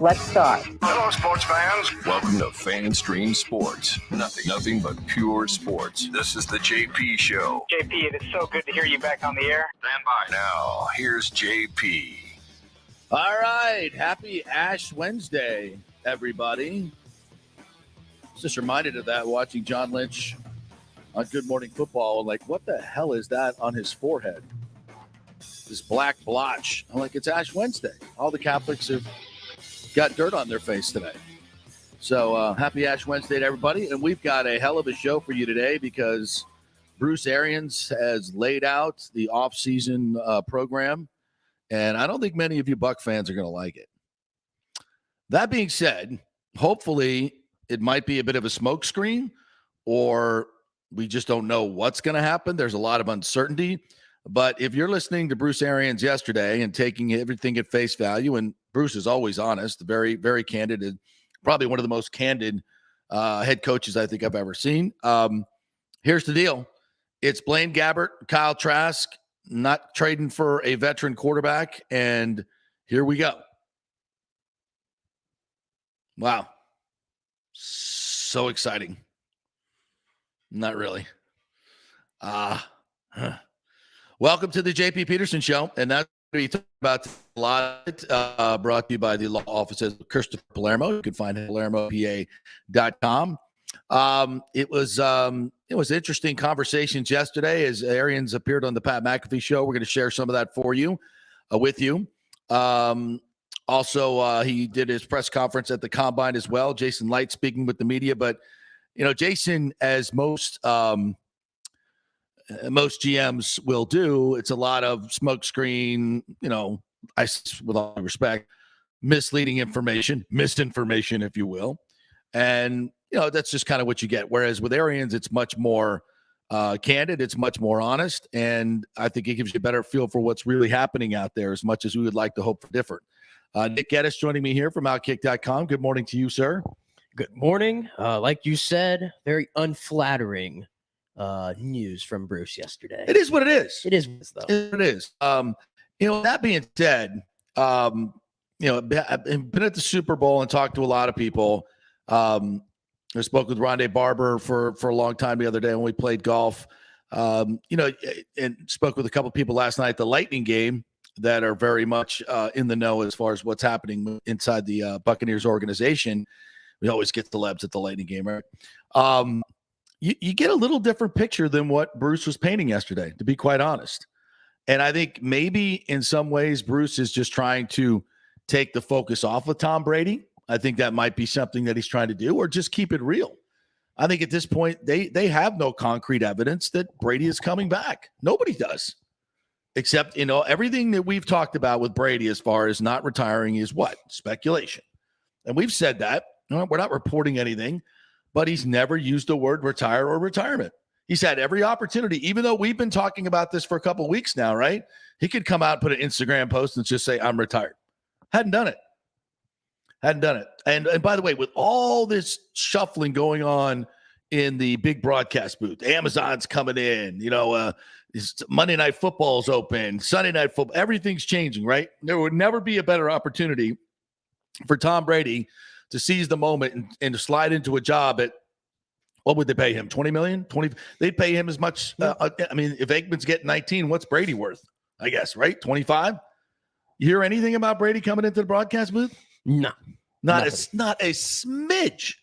Let's start. Hello, sports fans. Welcome to FanStream Sports. Nothing but pure sports. This is the JP Show. JP, it is so good to hear you back on the air. Stand by. Now, here's JP. All right. Happy Ash Wednesday, everybody. Just reminded of that watching John Lynch on Good Morning Football. Like, what the hell is that on his forehead? This black blotch. I'm like, it's Ash Wednesday. All the Catholics have got dirt on their face today. So happy Ash Wednesday to everybody. And we've got a hell of a show for you today because Bruce Arians has laid out the offseason program. And I don't think many of you Buck fans are going to like it. That being said, hopefully it might be a bit of a smokescreen, or we just don't know what's going to happen. There's a lot of uncertainty. But if you're listening to Bruce Arians yesterday and taking everything at face value, and Bruce is always honest, very, very candid, and probably one of the most candid head coaches I think I've ever seen. Here's the deal. It's Blaine Gabbert, Kyle Trask, not trading for a veteran quarterback, and here we go. Wow. So exciting. Not really. Welcome to the JP Peterson Show, and that's what we talk about a lot. Brought to you by the law offices of Christopher Palermo. You can find him at PalermoPA.com. It was interesting conversations yesterday as Arians appeared on the Pat McAfee show. We're going to share some of that for you, with you. Also, he did his press conference at the Combine as well. Jason Licht speaking with the media, but Jason, as most GMs will do, it's a lot of smokescreen, with all respect, misleading information, misinformation, if you will. And, that's just kind of what you get. Whereas with Arians, it's much more candid. It's much more honest. And I think it gives you a better feel for what's really happening out there, as much as we would like to hope for different. Nick Geddes joining me here from Outkick.com. Good morning to you, sir. Good morning. Like you said, very unflattering news from Bruce yesterday. It is what it is. It is, though. It is. That being said, I've been at the Super Bowl and talked to a lot of people. I spoke with Rondé Barber for a long time the other day when we played golf. And spoke with a couple of people last night at the Lightning game that are very much in the know as far as what's happening inside the Buccaneers organization. We always get celebs at the Lightning game, right? You get a little different picture than what Bruce was painting yesterday, to be quite honest. And I think maybe in some ways Bruce is just trying to take the focus off of Tom Brady. I think that might be something that he's trying to do, or just keep it real. I think at this point, they have no concrete evidence that Brady is coming back. Nobody does. Except, everything that we've talked about with Brady as far as not retiring is what? Speculation. And we've said that. We're not reporting anything, but he's never used the word retire or retirement. He's had every opportunity, even though we've been talking about this for a couple of weeks now, right? He could come out and put an Instagram post and just say, I'm retired. Hadn't done it. And by the way, with all this shuffling going on in the big broadcast booth, Amazon's coming in, Monday Night Football's open, Sunday Night Football, everything's changing, right? There would never be a better opportunity for Tom Brady to seize the moment and to slide into a job at, what would they pay him? 20 million? 20? They'd pay him as much. If Aikman's getting 19, what's Brady worth? I guess, right? 25? You hear anything about Brady coming into the broadcast booth? No. Not a smidge.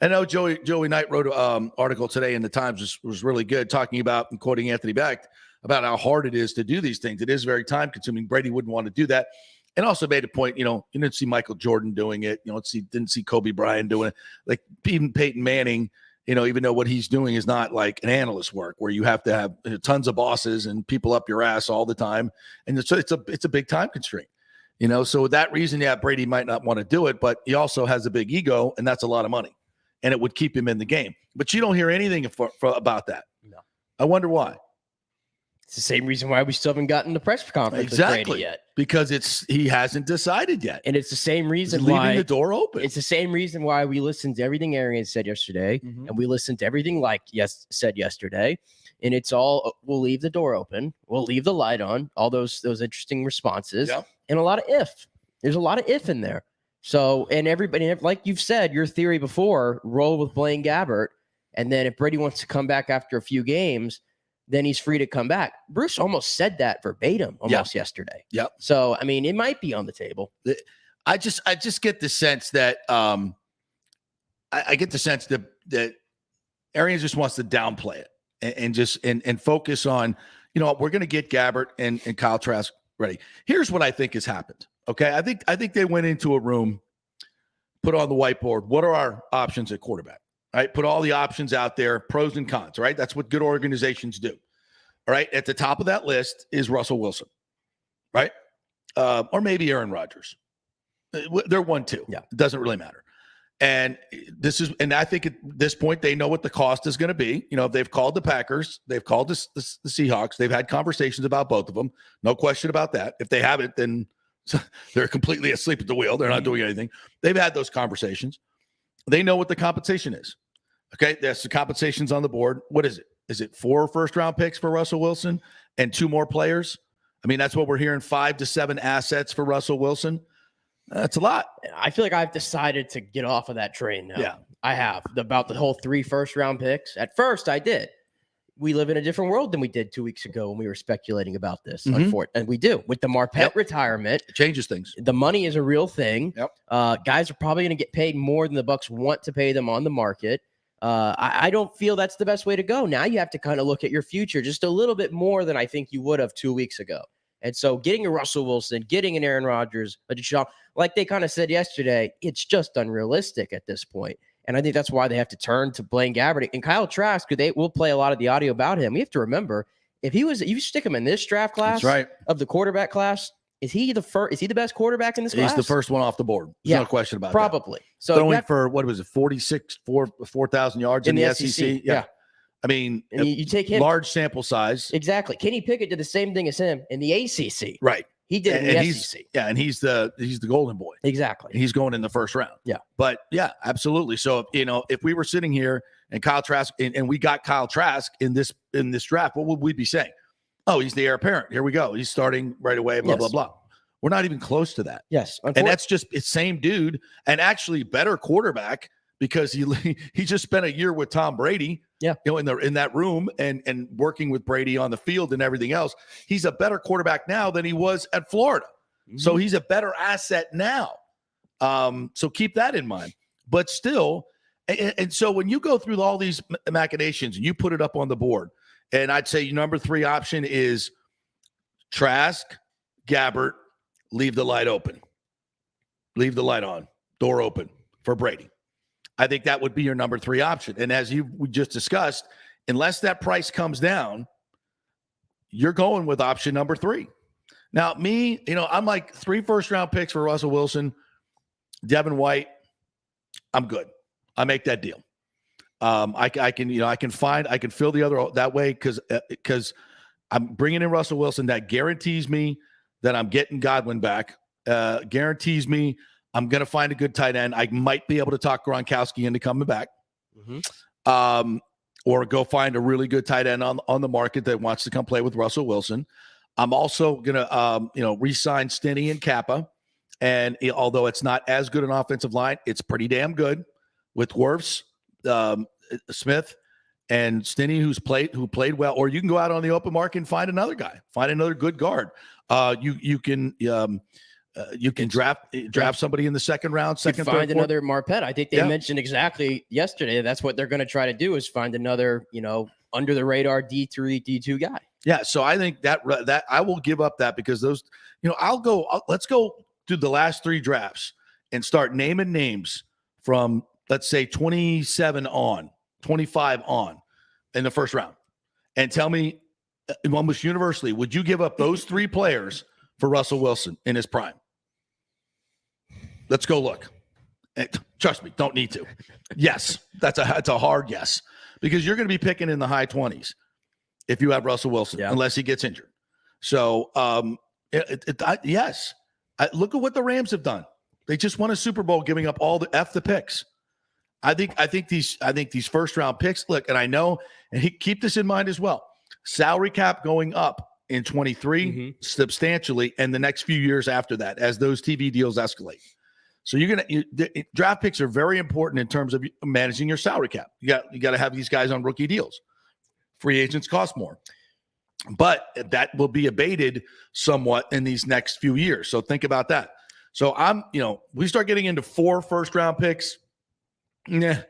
I know Joey Knight wrote an article today in the Times, was really good, talking about, and quoting Anthony Becht, about how hard it is to do these things. It is very time-consuming. Brady wouldn't want to do that. And also made a point, you didn't see Michael Jordan doing it. Didn't see Kobe Bryant doing it. Like even Peyton Manning, even though what he's doing is not like an analyst work where you have to have tons of bosses and people up your ass all the time. And it's a big time constraint. So with that reason, Brady might not want to do it, but he also has a big ego, and that's a lot of money, and it would keep him in the game. But you don't hear anything about that. No. I wonder why. It's the same reason why we still haven't gotten the press conference with Brady yet. Because he hasn't decided yet. And it's the same reason why leaving the door open. It's the same reason why we listened to everything Arians said yesterday, and we listened to everything said yesterday. And it's all, we'll leave the door open, we'll leave the light on, all those interesting responses, and a lot of if. There's a lot of if in there. So, and everybody, like you've said, your theory before, roll with Blaine Gabbert. And then if Brady wants to come back after a few games, then he's free to come back. Bruce almost said that verbatim yesterday. Yep. So, I mean, it might be on the table. I just get the sense that I get the sense that Arians just wants to downplay it and just focus on, we're going to get Gabbert and Kyle Trask ready. Here's what I think has happened. Okay. I think they went into a room, put on the whiteboard, what are our options at quarterback? Right? Put all the options out there, pros and cons, right? That's what good organizations do. All right. At the top of that list is Russell Wilson, right? Or maybe Aaron Rodgers. They're 1-2. Yeah. It doesn't really matter. And I think at this point, they know what the cost is going to be. They've called the Packers, they've called the Seahawks, they've had conversations about both of them. No question about that. If they haven't, then they're completely asleep at the wheel. They're not doing anything. They've had those conversations. They know what the compensation is. Okay. That's the compensation's on the board. What is it? Is it 4 first-round picks for Russell Wilson and 2 more players? I mean, that's what we're hearing, 5 to 7 assets for Russell Wilson. That's a lot. I feel like I've decided to get off of that train now. Yeah. I have. About the whole 3 first-round picks. At first, I did. We live in a different world than we did 2 weeks ago when we were speculating about this. And we do. With the Marpet retirement. It changes things. The money is a real thing. Yep. Guys are probably going to get paid more than the Bucs want to pay them on the market. I don't feel that's the best way to go. Now you have to kind of look at your future just a little bit more than I think you would have 2 weeks ago. And so getting a Russell Wilson, getting an Aaron Rodgers, a Deshaun, like they kind of said yesterday, it's just unrealistic at this point. And I think that's why they have to turn to Blaine Gabbert and Kyle Trask. We'll play a lot of the audio about him. We have to remember, if you stick him in this draft class of the quarterback class, is he the best quarterback in this class? He's the first one off the board. There's no question about probably. that. So throwing for, what was it, 4,000 yards in the SEC? Yeah. I mean, and you take him. Large sample size. Exactly. Kenny Pickett did the same thing as him in the ACC. Right. He did in the SEC. And he's the golden boy. Exactly. And he's going in the first round. Yeah. But yeah, absolutely. So, if we were sitting here and Kyle Trask and we got Kyle Trask in this draft, what would we be saying? Oh, he's the heir apparent. Here we go. He's starting right away, blah, blah, blah. We're not even close to that. Yes. And that's just it's same dude and actually better quarterback because he just spent a year with Tom Brady. Yeah. In that room and working with Brady on the field and everything else. He's a better quarterback now than he was at Florida. Mm-hmm. So he's a better asset now. So keep that in mind. But still, and so when you go through all these machinations and you put it up on the board, and I'd say your number 3 option is Trask, Gabbert, leave the light open. Leave the light on, door open for Brady. I think that would be your number 3 option. And as we just discussed, unless that price comes down, you're going with option number 3. Now, me, I'm like 3 first-round picks for Russell Wilson, Devin White. I'm good. I make that deal. I can fill the other that way because I'm bringing in Russell Wilson. That guarantees me that I'm getting Godwin back. Guarantees me I'm going to find a good tight end. I might be able to talk Gronkowski into coming back. Mm-hmm. Or go find a really good tight end on the market that wants to come play with Russell Wilson. I'm also going to, re-sign Stinney and Kappa. And although it's not as good an offensive line, it's pretty damn good with Wirfs, Smith, and Stinney, who played well. Or you can go out on the open market and find another guy, find another good guard. You can draft somebody in the second round, find another Marpet. I think they mentioned exactly yesterday. That's what they're going to try to do is find another, under the radar D3, D2 guy. Yeah. So I think that I will give up that because those, let's go through the last 3 drafts and start naming names from, let's say 27 on, 25 on in the first round and tell me almost universally, would you give up those 3 players for Russell Wilson in his prime? Let's go look. And trust me, don't need to. Yes, that's a hard yes because you're going to be picking in the high 20s if you have Russell Wilson, unless he gets injured. So, yes. Look at what the Rams have done. They just won a Super Bowl, giving up all the picks. I think these first round picks. Look, and I know, and keep this in mind as well. Salary cap going up in 23 substantially, and the next few years after that, as those TV deals escalate. So the draft picks are very important in terms of managing your salary cap. You got to have these guys on rookie deals. Free agents cost more, but that will be abated somewhat in these next few years. So think about that. So we start getting into 4 first-round picks. Yeah.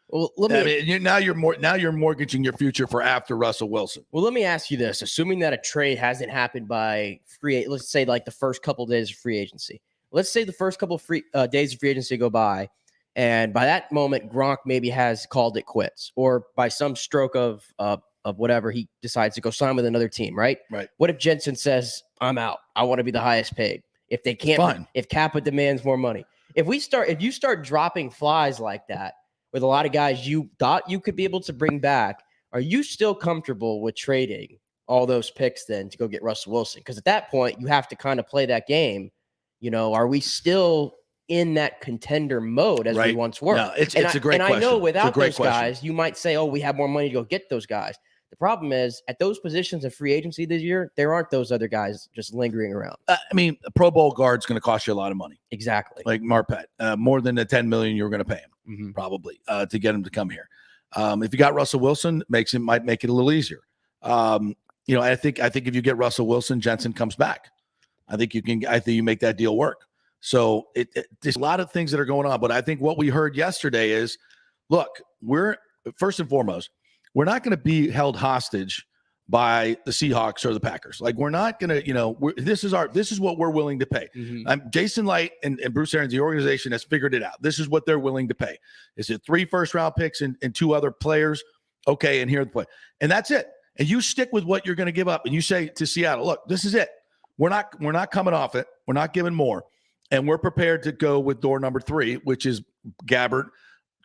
Well, now you're mortgaging your future for after Russell Wilson. Well, let me ask you this: assuming that a trade hasn't happened by let's say like the first couple of days of free agency. Let's say the first couple of days of free agency go by, and by that moment, Gronk maybe has called it quits, or by some stroke of whatever, he decides to go sign with another team, right? Right. What if Jensen says, I'm out, I want to be the highest paid? If they can't, fine. If Kappa demands more money. If you start dropping flies like that with a lot of guys you thought you could be able to bring back, are you still comfortable with trading all those picks then to go get Russell Wilson? Because at that point, you have to kind of play that game. Are we still in that contender mode as we once were? No, it's a great question. And I know without those guys, you might say, oh, we have more money to go get those guys. The problem is at those positions of free agency this year, there aren't those other guys just lingering around. A Pro Bowl guard's going to cost you a lot of money. Exactly. Like Marpet, more than the $10 million you were going to pay him, probably, to get him to come here. If you got Russell Wilson, might make it a little easier. I think if you get Russell Wilson, Jensen comes back. I think you make that deal work. So there's a lot of things that are going on, but I think what we heard yesterday is, look, we're first and foremost, we're not going to be held hostage by the Seahawks or the Packers. Like, we're not going to, this is what we're willing to pay. Jason Licht and Bruce Arians, the organization, has figured it out. This is what they're willing to pay. Is it 3 first-round picks and 2 other players? Okay, and here's the play. And that's it. And you stick with what you're going to give up. And you say to Seattle, look, this is it. We're not coming off it. We're not giving more. And we're prepared to go with door number 3, which is Gabbert,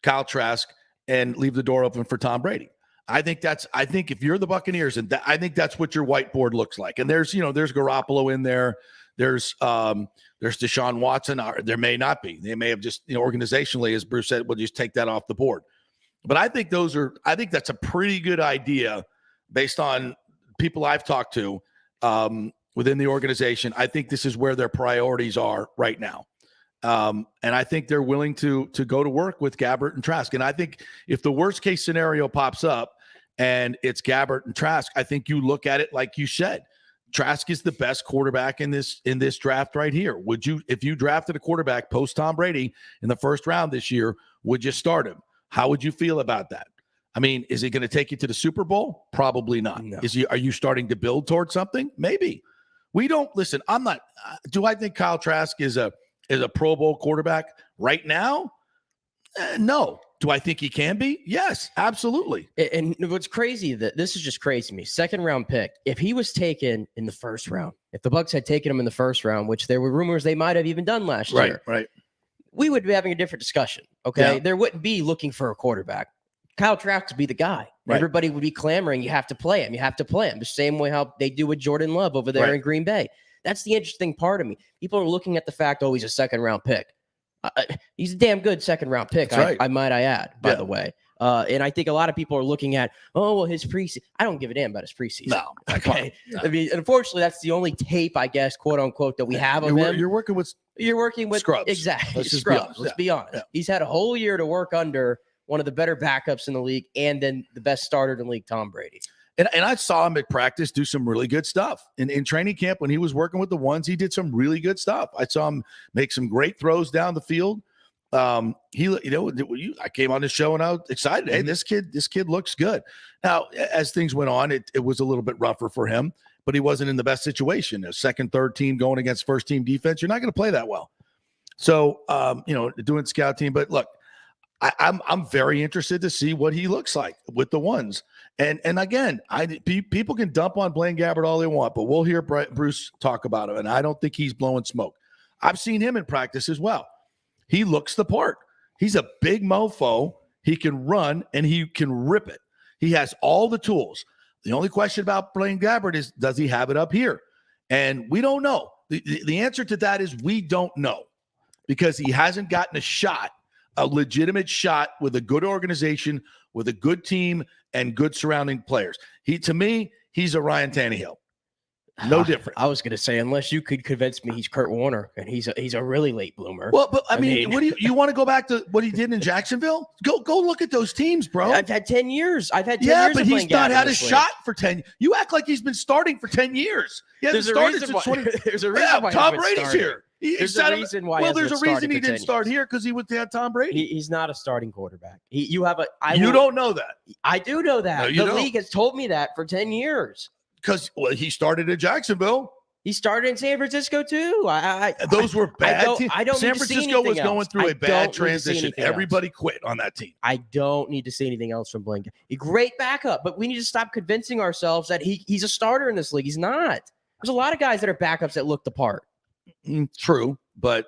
Kyle Trask, and leave the door open for Tom Brady. I think if you're the Buccaneers, and I think that's what your whiteboard looks like. And there's Garoppolo in there. There's Deshaun Watson. There may not be. They may have just, organizationally, as Bruce said, we'll just take that off the board. But I think that's a pretty good idea based on people I've talked to within the organization. I think this is where their priorities are right now. And I think they're willing to go to work with Gabbert and Trask. And I think if the worst case scenario pops up and it's Gabbert and Trask, I think you look at it like you said. Trask is the best quarterback in this draft right here. If you drafted a quarterback post Tom Brady in the first round this year, would you start him? How would you feel about that? Is he going to take you to the Super Bowl? Probably not. No. Are you starting to build towards something? Maybe. We don't listen. I'm not. Do I think Kyle Trask is a Pro Bowl quarterback right now? No. Do I think he can be? Yes, absolutely. And what's crazy, that this is just crazy to me. 2nd round pick. If he was taken in the 1st round, if the Bucs had taken him in the 1st round, which there were rumors they might have even done last year, right, we would be having a different discussion. Okay, There wouldn't be looking for a quarterback. Kyle Trask would be the guy. Right. Everybody would be clamoring, you have to play him. You have to play him. The same way how they do with Jordan Love over there in Green Bay. That's the interesting part of me. People are looking at the fact, he's a 2nd round pick. He's a damn good 2nd round pick, I might add, by the way. And I think a lot of people are looking at, his preseason. I don't give a damn about his preseason. No. Okay. Unfortunately, that's the only tape, I guess, quote unquote, that we have of him. You're working with scrubs. Exactly. Scrubs. Let's be honest. Yeah. He's had a whole year to work under one of the better backups in the league, and then the best starter in the league, Tom Brady. And I saw him at practice do some really good stuff. In training camp, when he was working with the ones, he did some really good stuff. I saw him make some great throws down the field. I came on the show and I was excited. Hey, this kid looks good. Now, as things went on, it was a little bit rougher for him, but he wasn't in the best situation. A 2nd, 3rd team going against 1st team defense, you're not going to play that well. So, doing scout team. But look, I'm very interested to see what he looks like with the ones. And again, people can dump on Blaine Gabbert all they want, but we'll hear Bruce talk about him, and I don't think he's blowing smoke. I've seen him in practice as well. He looks the part. He's a big mofo. He can run, and he can rip it. He has all the tools. The only question about Blaine Gabbert is, does he have it up here? And we don't know. The answer to that is we don't know, because he hasn't gotten a legitimate shot with a good organization, with a good team, and good surrounding players. To me, he's a Ryan Tannehill. No different. I was going to say, unless you could convince me he's Kurt Warner and he's a really late bloomer. Well, but I mean, what do you want to go back to what he did in Jacksonville? Go look at those teams, bro. I've had 10 years. I've had 10 years. But of he's not had a league. shot for 10. You act like he's been starting for 10 years. He hasn't started since 20. There's a reason why Tom Brady's here. There's a reason why. Well, there's a reason he didn't start here because he had Tom Brady. He's not a starting quarterback. You don't know that. I do know that. No, you the don't. league has told me that for 10 years. Because he started in Jacksonville. He started in San Francisco too. Those were bad teams. I don't San need to see Francisco was anything going else. through I a bad don't need to see transition. anything Everybody else. quit on that team. I don't need to see anything else from Blaine. A great backup, but we need to stop convincing ourselves that he's a starter in this league. He's not. There's a lot of guys that are backups that look the part. True, but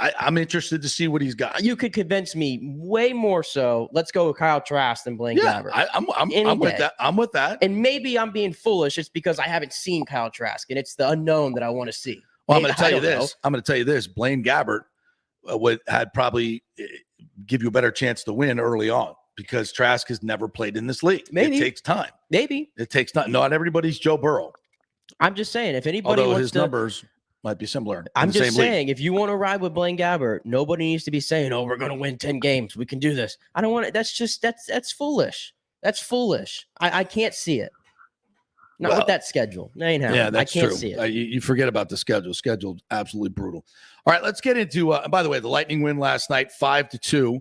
I'm interested to see what he's got. You could convince me way more so. Let's go with Kyle Trask than Blaine Gabbert. I'm with that. I'm with that. And maybe I'm being foolish. It's because I haven't seen Kyle Trask, and it's the unknown that I want to see. Well, I'm going to tell you this. I'm going to tell you this. Blaine Gabbert had probably give you a better chance to win early on because Trask has never played in this league. Maybe. It takes time. Maybe. It takes time. Not everybody's Joe Burrow. I'm just saying, if anybody Although wants his to, numbers might be similar. I'm just saying, if you want to ride with Blaine Gabbert, nobody needs to be saying, "Oh, we're going to win 10 games. We can do this." I don't want it. That's foolish. That's foolish. I can't see it. Not with that schedule. That ain't happening. Yeah, that's I can't true. see it. You forget about the schedule. Schedule's absolutely brutal. All right, let's get into. By the way, the Lightning win last night, 5-2.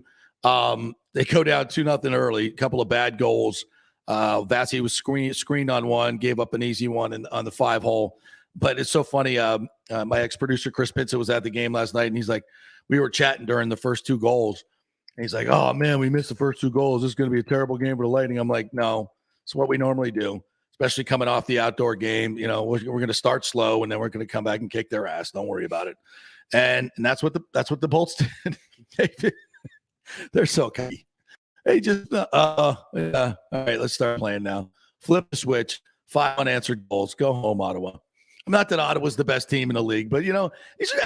They go down 2-0 early. A couple of bad goals. Vassie was screened on one, gave up an easy one on the 5-hole. But it's so funny. My ex-producer Chris Pinson was at the game last night, and he's like, we were chatting during the first 2 goals. And he's like, "Oh man, we missed the first 2 goals. This is going to be a terrible game for the Lightning." I'm like, "No, it's what we normally do, especially coming off the outdoor game. You know, we're going to start slow, and then we're going to come back and kick their ass. Don't worry about it." And that's what the Bolts did. They're so cocky. Hey, just all right, let's start playing now. Flip the switch. 5 unanswered goals. Go home, Ottawa. Not that Ottawa's the best team in the league, but, these are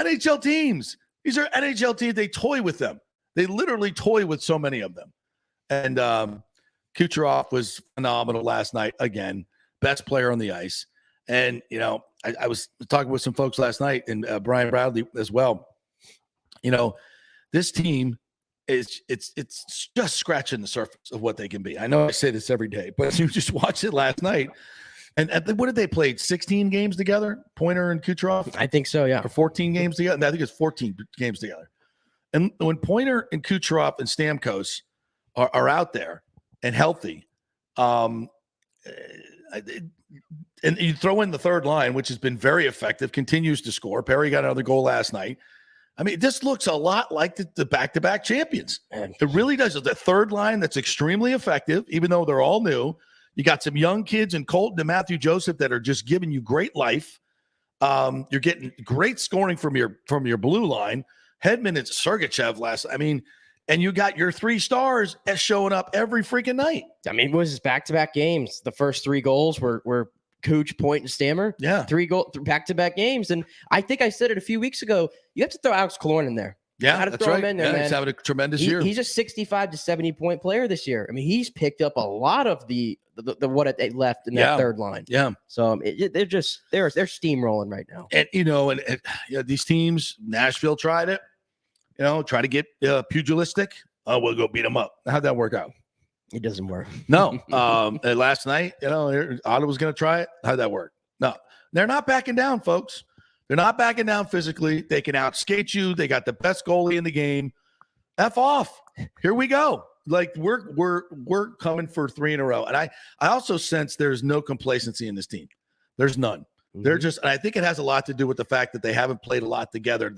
NHL teams. These are NHL teams. They toy with them. They literally toy with so many of them. And Kucherov was phenomenal last night. Again, best player on the ice. And, I was talking with some folks last night, and Brian Bradley as well. This team it's just scratching the surface of what they can be. I know I say this every day, but you just watched it last night. And what did they play? 16 games together, Pointer and Kucherov? I think so, yeah. Or 14 games together? No, I think it's 14 games together. And when Pointer and Kucherov and Stamkos are out there and healthy, and you throw in the third line, which has been very effective, continues to score. Perry got another goal last night. I mean, this looks a lot like the back-to-back champions. It really does. The third line that's extremely effective, even though they're all new. You got some young kids in Colton and Matthew Joseph that are just giving you great life. You're getting great scoring from your blue line. Hedman and Sergachev and you got your 3 stars showing up every freaking night. I mean, it was his back-to-back games. The first 3 goals were Cooch, Point, and Stammer. Yeah. 3 back-to-back games. And I think I said it a few weeks ago, you have to throw Alex Killorn in there. Yeah, that's right. Him in there, man. He's having a tremendous year. He's a 65 to 70-point player this year. I mean, he's picked up a lot of the what they left in that third line. Yeah. So they're steamrolling right now. And these teams, Nashville tried it. Try to get pugilistic. Oh, we'll go beat them up. How'd that work out? It doesn't work. No. Last night, Ottawa's going to try it. How'd that work? No. They're not backing down, folks. They're not backing down physically. They can outskate you. They got the best goalie in the game. F off. Here we go. Like we're coming for 3 in a row. And I also sense there's no complacency in this team. There's none. Mm-hmm. They're just, and I think it has a lot to do with the fact that they haven't played a lot together.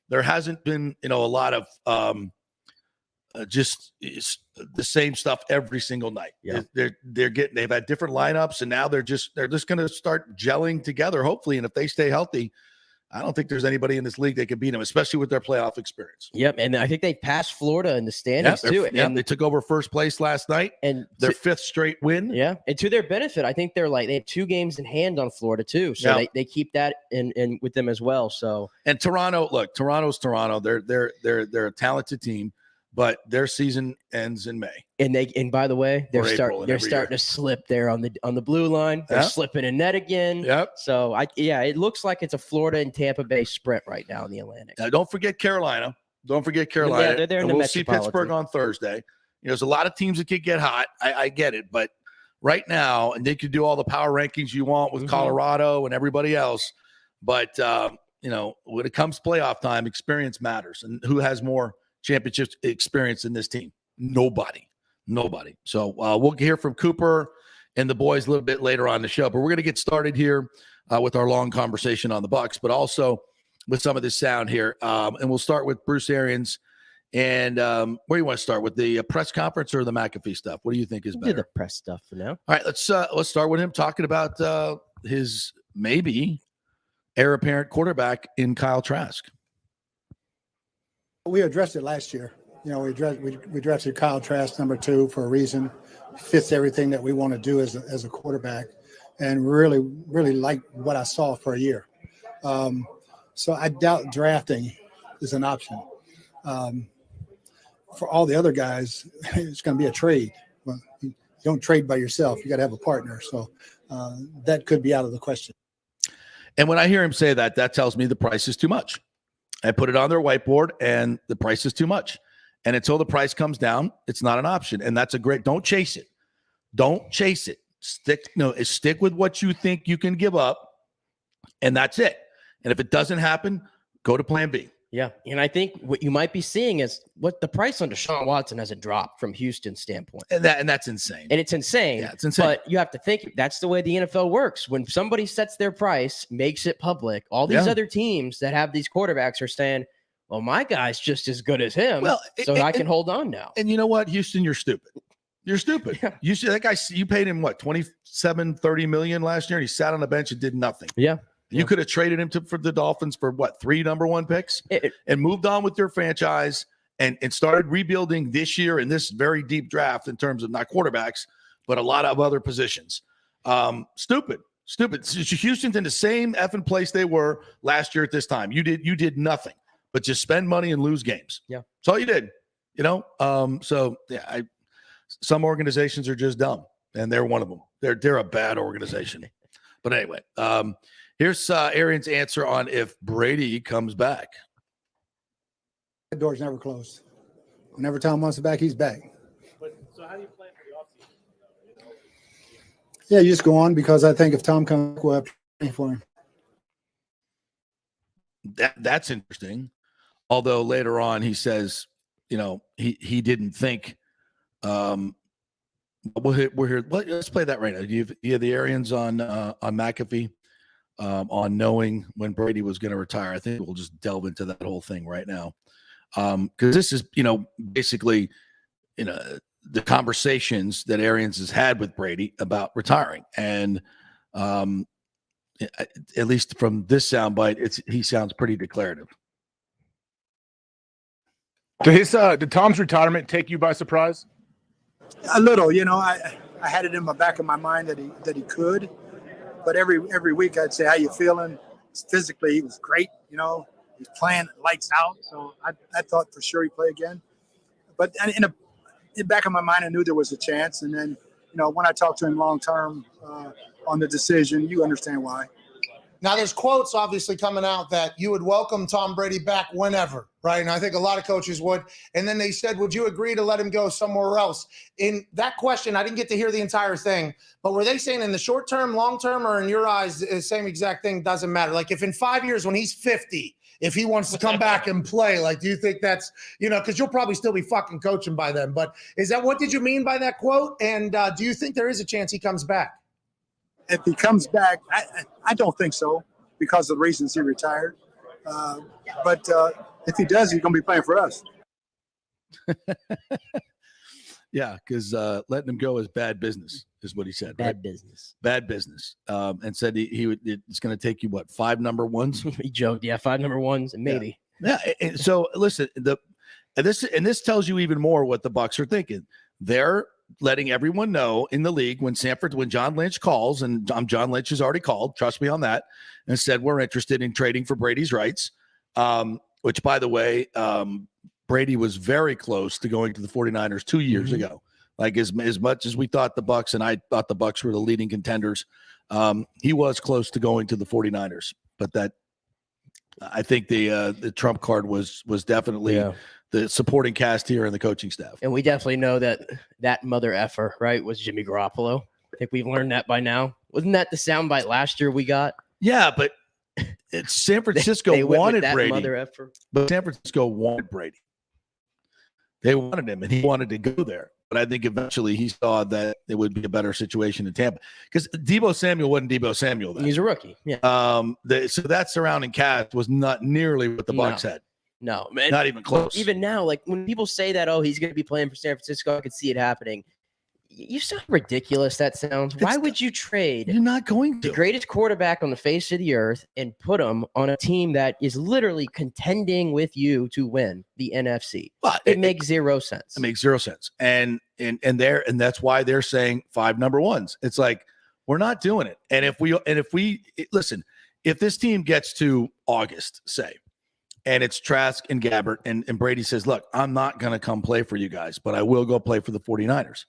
There hasn't been, a lot of just the same stuff every single night. Yeah. They've had different lineups, and now they're just going to start gelling together, hopefully. And if they stay healthy, I don't think there's anybody in this league that can beat them, especially with their playoff experience. Yep, and I think they passed Florida in the standings too. Yeah, they took over first place last night, and their 5th straight win. Yeah, and to their benefit, I think they have 2 games in hand on Florida too, so they keep that in with them as well. So and Toronto's Toronto. They're a talented team. but their season ends in May. And by the way, they're starting year. to slip there on the blue line. They're slipping in net again. Yep. So it looks like it's a Florida and Tampa Bay sprint right now in the Atlantic. Now, don't forget Carolina. Yeah, they're there in the we'll see Pittsburgh on Thursday. There's a lot of teams that could get hot. I get it, but right now, and they could do all the power rankings you want with Colorado and everybody else, but when it comes playoff time, experience matters. And who has more championship experience in this team? Nobody. So we'll hear from Cooper and the boys a little bit later on the show, but we're going to get started here with our long conversation on the Bucs, but also with some of this sound here. And we'll start with Bruce Arians. And where do you want to start, with the press conference or the McAfee stuff? What do you think is better? Do the press stuff for now. All right, let's start with him talking about his maybe heir apparent quarterback in Kyle Trask. We addressed it last year. We drafted Kyle Trask number 2 for a reason. Fits everything that we want to do as a quarterback, and really like what I saw for a year. So I doubt drafting is an option. For all the other guys, it's going to be a trade. Well, you don't trade by yourself. You got to have a partner. So that could be out of the question. And when I hear him say that, that tells me the price is too much. I put it on their whiteboard, and the price is too much. And until the price comes down, it's not an option. And that's don't chase it. Don't chase it. Stick with what you think you can give up, and that's it. And if it doesn't happen, go to plan B. Yeah, and I think what you might be seeing is what the price on Deshaun Watson hasn't dropped from Houston's standpoint. And that's insane. And it's insane. Yeah, it's insane. But you have to think that's the way the NFL works. When somebody sets their price, makes it public, all these other teams that have these quarterbacks are saying, well, my guy's just as good as him, I can hold on now. And you know what, Houston, you're stupid. You're stupid. Yeah. You see that guy, you paid him what, $27-30 million last year, and he sat on the bench and did nothing. Yeah. You could have traded him for the Dolphins for what, 3 number 1 picks and moved on with your franchise and started rebuilding this year in this very deep draft in terms of not quarterbacks, but a lot of other positions. Stupid. Houston's in the same effing place they were last year at this time. You did nothing but just spend money and lose games. Yeah. That's all you did, some organizations are just dumb, and they're one of them. They're a bad organization. But anyway, here's Arians' answer on if Brady comes back. The door's never closed. Whenever Tom wants it back, he's back. So how do you plan for the offseason? Yeah, you just go on, because I think if Tom comes back, we'll have to pay for him. That's interesting. Although later on he says, he didn't think. We're here. Let's play that right now. You have the Arians on McAfee on knowing when Brady was going to retire. I think we'll just delve into that whole thing right now, because this is basically the conversations that Arians has had with Brady about retiring, and at least from this soundbite, he sounds pretty declarative. Did Tom's retirement take you by surprise? A little, I had it in the back of my mind that he could, but every week I'd say, "How you feeling?" Physically, he was great. He's playing lights out, so I thought for sure he'd play again. But in the back of my mind, I knew there was a chance. And then, when I talked to him long term on the decision, you understand why. Now, there's quotes obviously coming out that you would welcome Tom Brady back whenever, right? And I think a lot of coaches would. And then they said, would you agree to let him go somewhere else? In that question, I didn't get to hear the entire thing, but were they saying in the short term, long term, or in your eyes, the same exact thing doesn't matter? Like if in 5 years when he's 50, if he wants to come back and play, like, do you think that's, because you'll probably still be fucking coaching by then. But what did you mean by that quote? And do you think there is a chance he comes back? If he comes back, I don't think so, because of the reasons he retired. But if he does, he's going to be playing for us. Yeah, because letting him go is bad business, is what he said. Bad business. Bad business. And said he would. It's going to take you what, 5 number 1s? He joked, 5 number 1s, and maybe. Yeah. And so listen, this tells you even more what the Bucs are thinking. They're letting everyone know in the league when John Lynch calls, and John Lynch has already called, trust me on that, and said we're interested in trading for Brady's rights, which, by the way, Brady was very close to going to the 49ers 2 years ago. Like as much as we thought the Bucs, and I thought the Bucs were the leading contenders, he was close to going to the 49ers. But that, I think the trump card was definitely the supporting cast here and the coaching staff. And we definitely know that mother effer, right, was Jimmy Garoppolo. I think we've learned that by now. Wasn't that the soundbite last year we got? Yeah, but it's San Francisco they went wanted with that Brady. Mother effer. But San Francisco wanted Brady. They wanted him, and he wanted to go there. But I think eventually he saw that it would be a better situation in Tampa because Deebo Samuel wasn't Deebo Samuel then. He's a rookie. Yeah. So that surrounding cast was not nearly what the Bucs had. No, man. Not even close. Even now, like when people say that, oh, he's going to be playing for San Francisco, I could see it happening. You sound ridiculous. That sounds. Why would you trade? You're not going to. The greatest quarterback on the face of the earth and put him on a team that is literally contending with you to win the NFC. Well, it makes zero sense. It makes zero sense. And that's why they're saying 5 number ones. It's like we're not doing it. And if we listen, if this team gets to August, say, and it's Trask and Gabbert and Brady says, look, I'm not going to come play for you guys, but I will go play for the 49ers.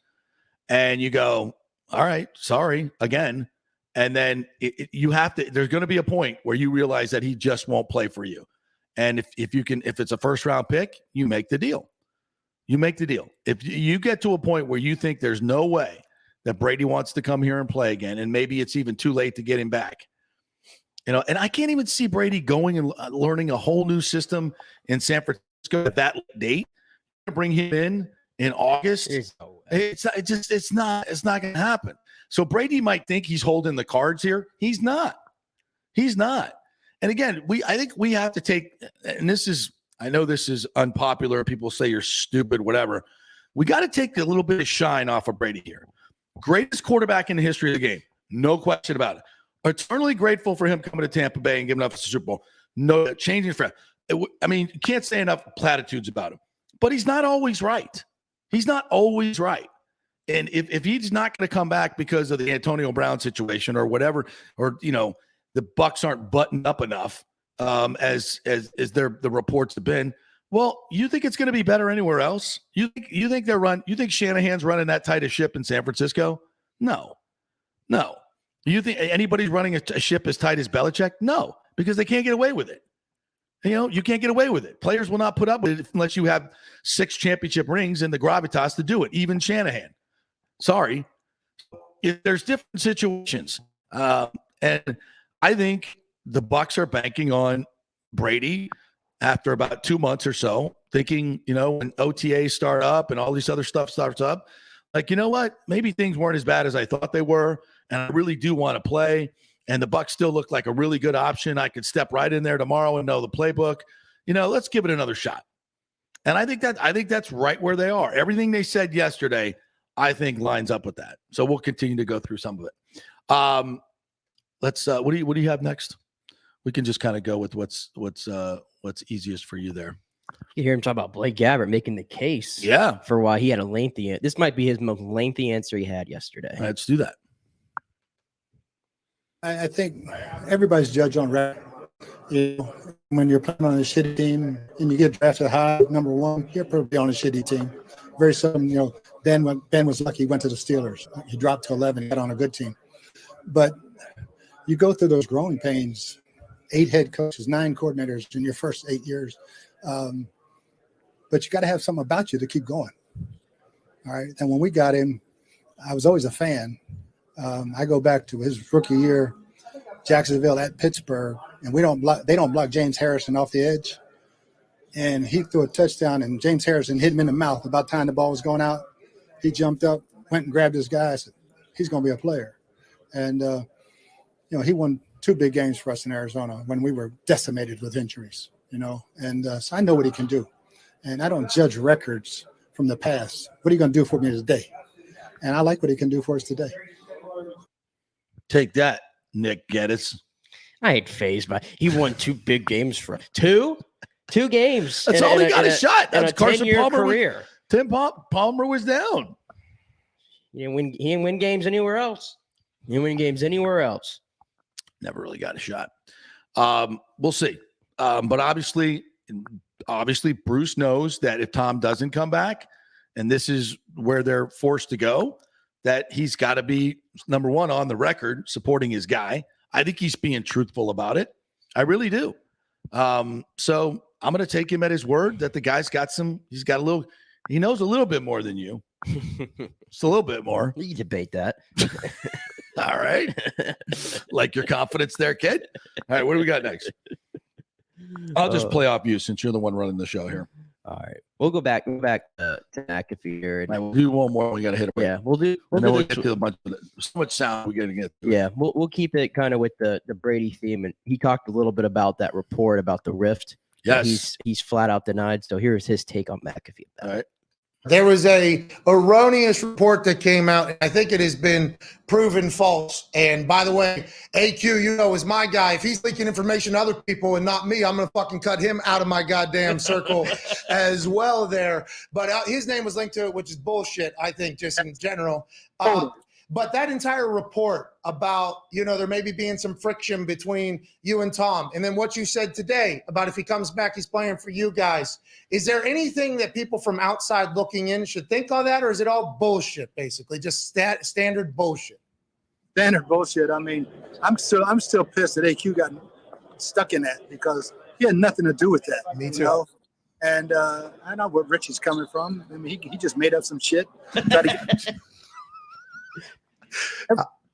And you go, all right, sorry again. And then you have to, there's going to be a point where you realize that he just won't play for you. And if it's a first round pick, you make the deal. You make the deal. If you get to a point where you think there's no way that Brady wants to come here and play again, and maybe it's even too late to get him back, and I can't even see Brady going and learning a whole new system in San Francisco at that date. Bring him in August. It's not going to happen. So Brady might think he's holding the cards here. He's not. And again, I think we have to take, and I know this is unpopular. People say you're stupid, whatever. We got to take a little bit of shine off of Brady here. Greatest quarterback in the history of the game. No question about it. Eternally grateful for him coming to Tampa Bay and giving up the Super Bowl. No changing for. I mean, you can't say enough platitudes about him, but he's not always right. He's not always right. And if he's not going to come back because of the Antonio Brown situation or whatever, or, the Bucs aren't buttoned up enough as the reports have been, well, you think it's going to be better anywhere else? You think Shanahan's running that tight a ship in San Francisco? No. You think anybody's running a ship as tight as Belichick? No, because they can't get away with it. You can't get away with it. Players will not put up with it unless you have 6 championship rings and the gravitas to do it, even Shanahan. Sorry. There's different situations. And I think the Bucs are banking on Brady after about 2 months or so, thinking, when OTAs start up and all this other stuff starts up, like, you know what? Maybe things weren't as bad as I thought they were, and I really do want to play. And the Bucs still look like a really good option. I could step right in there tomorrow and know the playbook. Let's give it another shot. And I think that's right where they are. Everything they said yesterday, I think lines up with that. So we'll continue to go through some of it. Let's. What do you have next? We can just kind of go with what's easiest for you there. You hear him talk about Blaine Gabbert making the case, for why he had a lengthy. This might be his most lengthy answer he had yesterday. Let's do that. I think everybody's judged on record. When you're playing on a shitty team and you get drafted high, number 1, you're probably on a shitty team. Very seldom, Ben was lucky he went to the Steelers. He dropped to 11, got on a good team. But you go through those growing pains, 8 head coaches, 9 coordinators in your first 8 years. But you got to have something about you to keep going. All right. And when we got him, I was always a fan. I go back to his rookie year, Jacksonville at Pittsburgh, and they don't block James Harrison off the edge. And he threw a touchdown, and James Harrison hit him in the mouth. About time the ball was going out, he jumped up, went and grabbed his guy. Said, he's going to be a player. And, he won 2 big games for us in Arizona when we were decimated with injuries, And so I know what he can do. And I don't judge records from the past. What are you going to do for me today? And I like what he can do for us today. Take that, Nick Geddes. I ain't phased by. He won 2 big games for 2 games. That's all he got a shot. That's Carson Palmer career. Tim Palmer was down. He didn't win games anywhere else. Never really got a shot. We'll see. But obviously, obviously Bruce knows that if Tom doesn't come back, and this is where they're forced to go, that he's got to be, number one, on the record supporting his guy. I think he's being truthful about it. I really do. So I'm going to take him at his word that the guy's got he knows a little bit more than you. Just a little bit more. You debate that. All right. Like your confidence there, kid. All right. What do we got next? I'll just play off you since you're the one running the show here. All right. We'll go back to McAfee here. All right, we'll do one more. We got to hit it. Yeah, we'll get to a bunch of so much sound. We got to get through. Yeah, we'll keep it kind of with the Brady theme. And he talked a little bit about that report about the rift. Yes. He's flat out denied. So here's his take on McAfee. All right. There was a erroneous report that came out, and I think it has been proven false. And by the way, AQ, is my guy. If he's leaking information to other people and not me, I'm going to fucking cut him out of my goddamn circle as well there. But his name was linked to it, which is bullshit, I think, just in general. But that entire report about, there may be being some friction between you and Tom, and then what you said today about if he comes back, he's playing for you guys. Is there anything that people from outside looking in should think of that, or is it all bullshit, basically, just standard bullshit? Standard bullshit. I mean, I'm still pissed that AQ got stuck in that because he had nothing to do with that. Me too. And I know where Rich is coming from. I mean, he just made up some shit.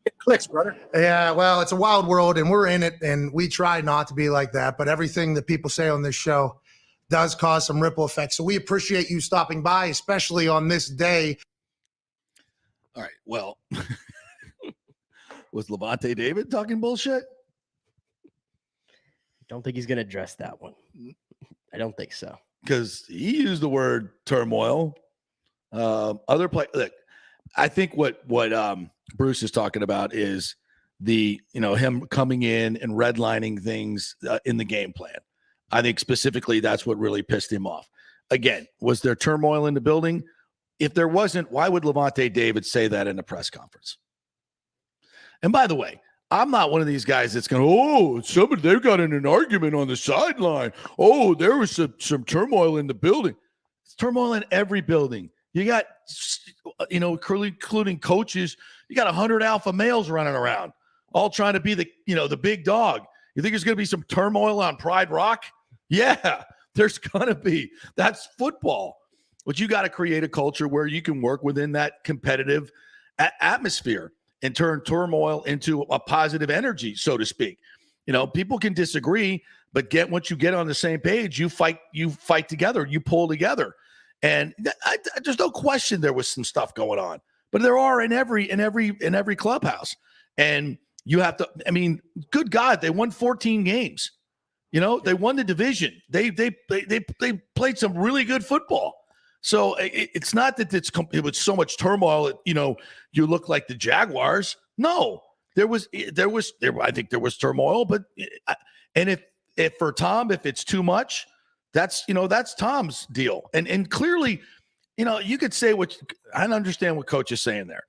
It clicks, brother. Yeah, well, it's a wild world, and we're in it, and we try not to be like that. But everything that people say on this show does cause some ripple effects. So we appreciate you stopping by, especially on this day. All right. Well, was Levante David talking bullshit? I don't think he's going to address that one. I don't think so. Because he used the word turmoil. Other play. Look, I think what Bruce is talking about is him coming in and redlining things in the game plan. I think specifically that's what really pissed him off. Again, was there turmoil in the building? If there wasn't, why would Levante David say that in a press conference? And by the way, I'm not one of these guys that's going, they got in an argument on the sideline. Oh, there was some turmoil in the building. It's turmoil in every building. You got, including coaches, you got 100 alpha males running around, all trying to be the big dog. You think there's going to be some turmoil on Pride Rock? Yeah, there's going to be. That's football. But you got to create a culture where you can work within that competitive atmosphere and turn turmoil into a positive energy, so to speak. People can disagree, but once you get on the same page, you fight together, you pull together. And there's no question there was some stuff going on, but there are in every clubhouse. And you have to. I mean, good God, they won 14 games. They won the division. They played some really good football. So it's not that it was so much turmoil. You look like the Jaguars. No, there was. I think there was turmoil, but and if for Tom, if it's too much. That's Tom's deal. And clearly, you could say I understand what coach is saying there,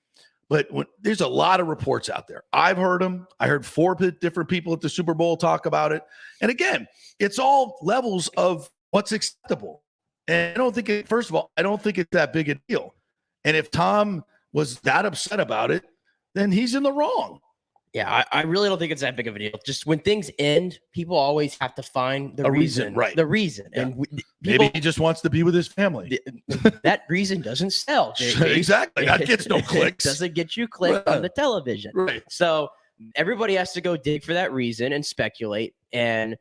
but there's a lot of reports out there. I've heard them. I heard 4 different people at the Super Bowl talk about it. And again, it's all levels of what's acceptable. And first of all, I don't think it's that big a deal. And if Tom was that upset about it, then he's in the wrong. Yeah, I really don't think it's that big of a deal. Just when things end, people always have to find the reason. Right. The reason. Yeah. And maybe he just wants to be with his family. That reason doesn't sell, JP. Exactly. That gets no clicks. It doesn't get you clicks on the television. Right. So everybody has to go dig for that reason and speculate. And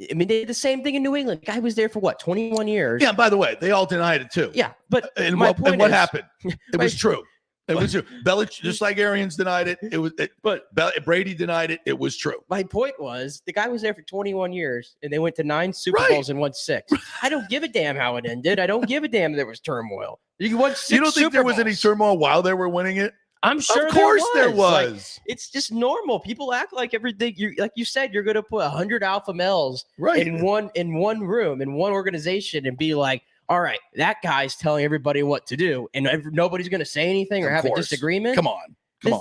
I mean, they did the same thing in New England. The guy was there for 21 years. Yeah, by the way, they all denied it too. Yeah, but what happened? It was true. It was true. Belichick, just like Arians denied it. But Brady denied it. It was true. My point was the guy was there for 21 years, and they went to 9 Super Bowls and won 6. I don't give a damn how it ended. I don't give a damn there was turmoil. You won 6 You don't think Super there was Bowls. any turmoil while they were winning it? I'm sure. Of course there was. Like, it's just normal. People act like everything. Like you said, you're going to put 100 alpha males in one room in one organization and be like, all right, that guy's telling everybody what to do, and nobody's going to say anything or have a disagreement. Come on.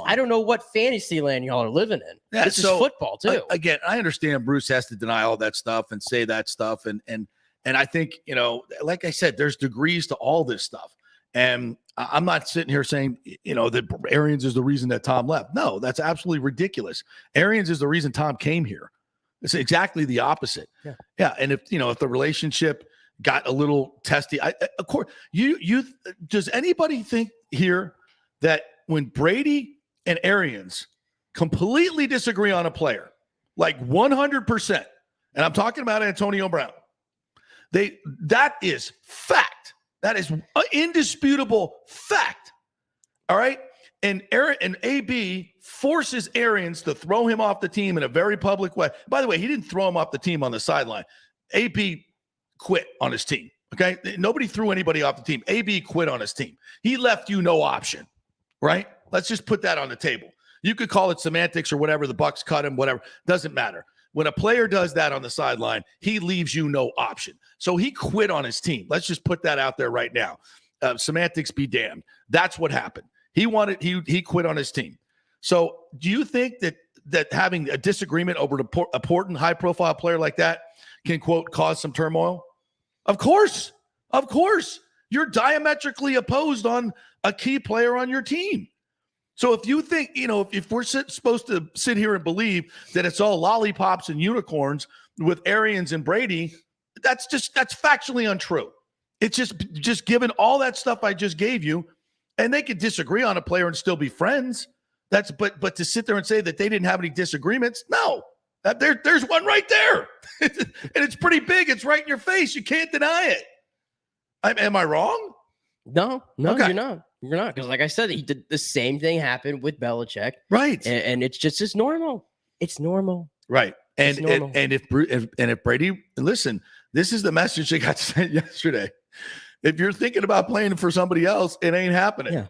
I don't know what fantasy land y'all are living in. Yeah, this is football too. Again, I understand Bruce has to deny all that stuff and say that stuff, and And I think, like I said, there's degrees to all this stuff. And I'm not sitting here saying, that Arians is the reason that Tom left. No, that's absolutely ridiculous. Arians is the reason Tom came here. It's exactly the opposite. Yeah. And if the relationship got a little testy, of course, does anybody think here that when Brady and Arians completely disagree on a player, like 100%, and I'm talking about Antonio Brown, that is fact. That is indisputable fact. All right. And AB forces Arians to throw him off the team in a very public way. By the way, he didn't throw him off the team on the sideline. AB quit on his team. Okay. Nobody threw anybody off the team. AB quit on his team. He left you no option, right? Let's just put that on the table. You could call it semantics or whatever. The Bucs cut him, whatever. Doesn't matter. When a player does that on the sideline, he leaves you no option. So he quit on his team. Let's just put that out there right now. Semantics be damned. That's what happened. He quit on his team. So do you think that having a disagreement over an important high-profile player like that can, quote, cause some turmoil? Of course. Of course. You're diametrically opposed on a key player on your team. So if you think, if we're supposed to sit here and believe that it's all lollipops and unicorns with Arians and Brady, that's factually untrue. It's just given all that stuff I just gave you, and they could disagree on a player and still be friends. But to sit there and say that they didn't have any disagreements, no. There's one right there. And it's pretty big. It's right in your face. You can't deny it. Am I wrong? No, okay. You're not. You're not, because like I said, he did the same thing happen with Belichick, right? And it's normal. It's normal, right? And if Brady, listen, this is the message they got sent yesterday. If you're thinking about playing for somebody else, it ain't happening. Yeah.